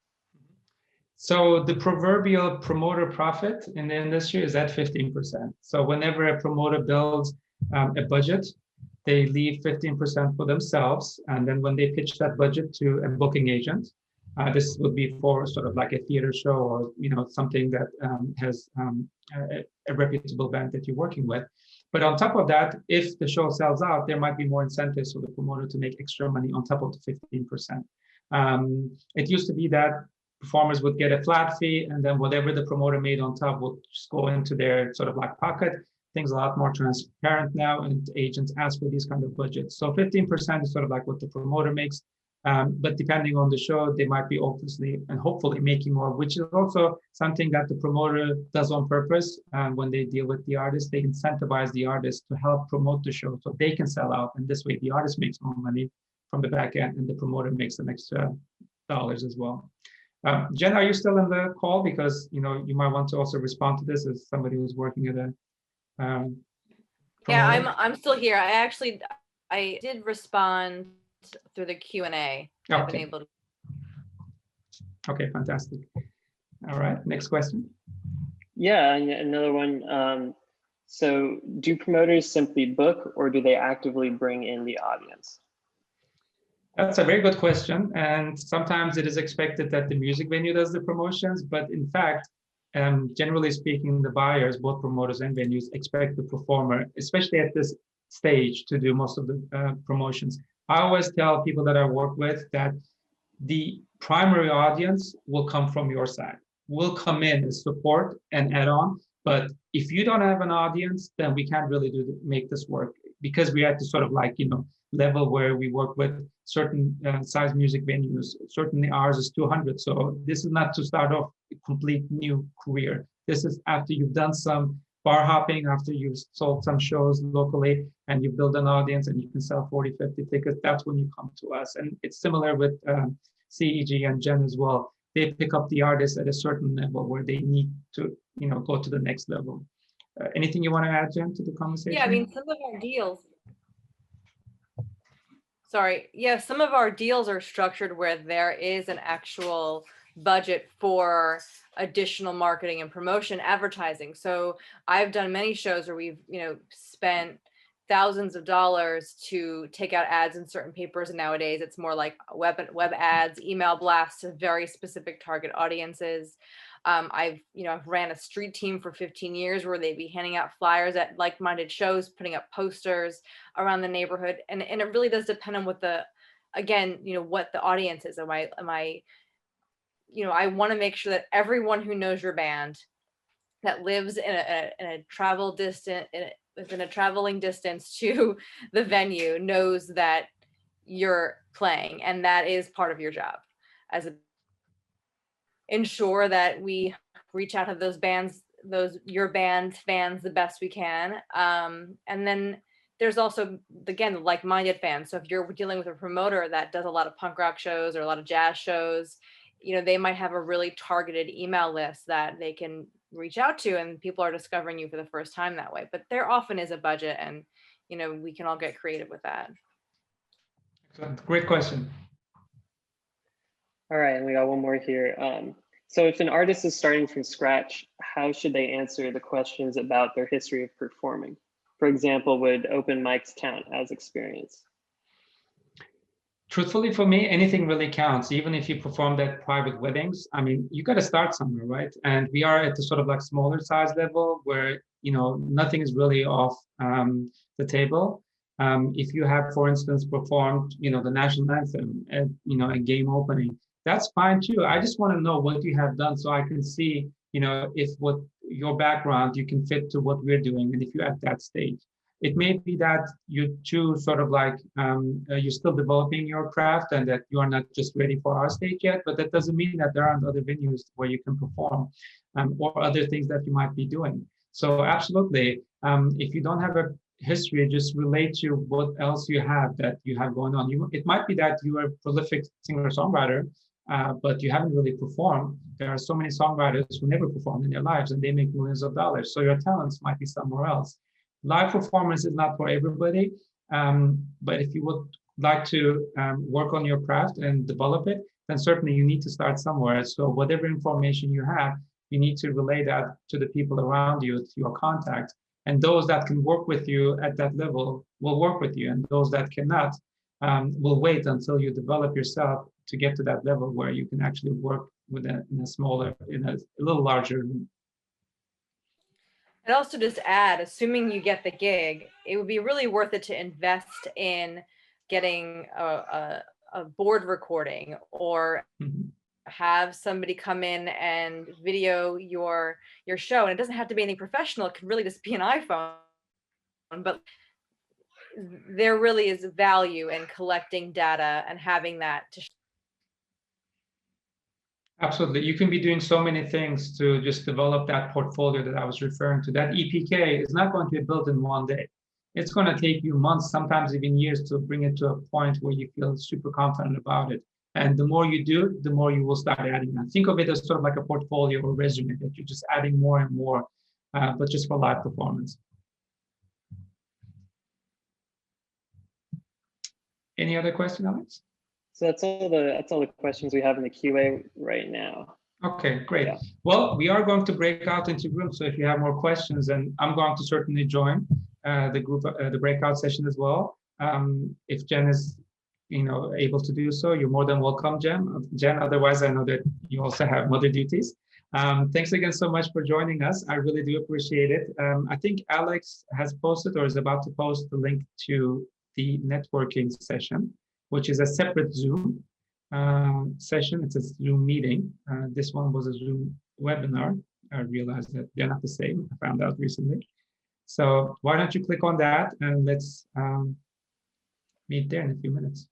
So the proverbial promoter profit in the industry is at 15%. So whenever a promoter builds a budget, they leave 15% for themselves. And then when they pitch that budget to a booking agent, this would be for sort of like a theater show or something that has a reputable band that you're working with. But on top of that, if the show sells out, there might be more incentives for the promoter to make extra money on top of the 15%. It used to be that performers would get a flat fee, and then whatever the promoter made on top would just go into their sort of like pocket. Things are a lot more transparent now, and agents ask for these kind of budgets. So 15% is sort of like what the promoter makes. But depending on the show, they might be obviously and hopefully making more, which is also something that the promoter does on purpose. When they deal with the artist, they incentivize the artist to help promote the show so they can sell out. And this way, the artist makes more money from the back end, and the promoter makes some extra dollars as well. Jen, are you still in the call? Because you might want to also respond to this as somebody who's working at a yeah, I'm still here. I did respond through the Q&A. I've been able to. Okay, fantastic. All right, next question. Yeah, another one. So do promoters simply book, or do they actively bring in the audience? That's a very good question. And sometimes it is expected that the music venue does the promotions, but in fact, generally speaking, the buyers, both promoters and venues, expect the performer, especially at this stage, to do most of the promotions. I always tell people that I work with that the primary audience will come from your side. We'll come in as support and add on, but if you don't have an audience, then we can't really make this work, because we have to sort of like, level where we work with certain size music venues. Certainly ours is 200. So this is not to start off a complete new career. This is after you've done some bar hopping, after you've sold some shows locally and you build an audience and you can sell 40, 50 tickets, that's when you come to us. And it's similar with CEG and Jen as well. They pick up the artists at a certain level where they need to, go to the next level. Anything you want to add, Jen, to the conversation? Yeah, I mean, some of our deals. Sorry. Yeah, some of our deals are structured where there is an actual budget for additional marketing and promotion, advertising. So I've done many shows where we've, spent thousands of dollars to take out ads in certain papers. And nowadays it's more like web ads, email blasts to very specific target audiences. I've ran a street team for 15 years where they'd be handing out flyers at like-minded shows, putting up posters around the neighborhood. And it really does depend on what the audience is. I want to make sure that everyone who knows your band that lives in a within a traveling distance to the venue knows that you're playing, and that is part of your job ensure that we reach out to those bands, your band fans, the best we can. And then there's also, again, like-minded fans. So if you're dealing with a promoter that does a lot of punk rock shows or a lot of jazz shows, they might have a really targeted email list that they can reach out to, and people are discovering you for the first time that way. But there often is a budget, and we can all get creative with that. Excellent. Great question. All right, and we got one more here. So if an artist is starting from scratch, how should they answer the questions about their history of performing? For example, would open mics count as experience? Truthfully, for me, anything really counts. Even if you performed at private weddings, I mean, you got to start somewhere, right? And we are at the sort of like smaller size level where, nothing is really off the table. If you have, for instance, performed, the national anthem at, a game opening, that's fine too. I just want to know what you have done so I can see, if what your background you can fit to what we're doing, and if you're at that stage. It may be that you're too sort of like, you're still developing your craft and that you are not just ready for our stage yet, but that doesn't mean that there aren't other venues where you can perform or other things that you might be doing. So absolutely, if you don't have a history, just relate to what else you have going on. It might be that you are a prolific singer-songwriter, but you haven't really performed. There are so many songwriters who never performed in their lives and they make millions of dollars. So your talents might be somewhere else. Live performance is not for everybody. But if you would like to work on your craft and develop it, then certainly you need to start somewhere. So whatever information you have, you need to relay that to the people around you, to your contacts. And those that can work with you at that level will work with you. And those that cannot will wait until you develop yourself to get to that level where you can actually work with in a little larger. And also just add, assuming you get the gig, it would be really worth it to invest in getting a board recording or have somebody come in and video your show. And it doesn't have to be anything professional. It could really just be an iPhone. But there really is value in collecting data and having that to Absolutely. You can be doing so many things to just develop that portfolio that I was referring to. That EPK is not going to be built in one day. It's going to take you months, sometimes even years, to bring it to a point where you feel super confident about it. And the more you do, the more you will start adding that. Think of it as sort of like a portfolio or resume that you're just adding more and more, but just for live performance. Any other question, Alex? So that's all the questions we have in the QA right now. Okay, great. Yeah. Well, we are going to break out into groups. So if you have more questions, then I'm going to certainly join the group, the breakout session as well. If Jen is, able to do so, you're more than welcome, Jen. Otherwise, I know that you also have mother duties. Thanks again so much for joining us. I really do appreciate it. I think Alex has posted or is about to post the link to the networking session, which is a separate Zoom session. It's a Zoom meeting. This one was a Zoom webinar. I realized that they're not the same. I found out recently. So why don't you click on that and let's meet there in a few minutes.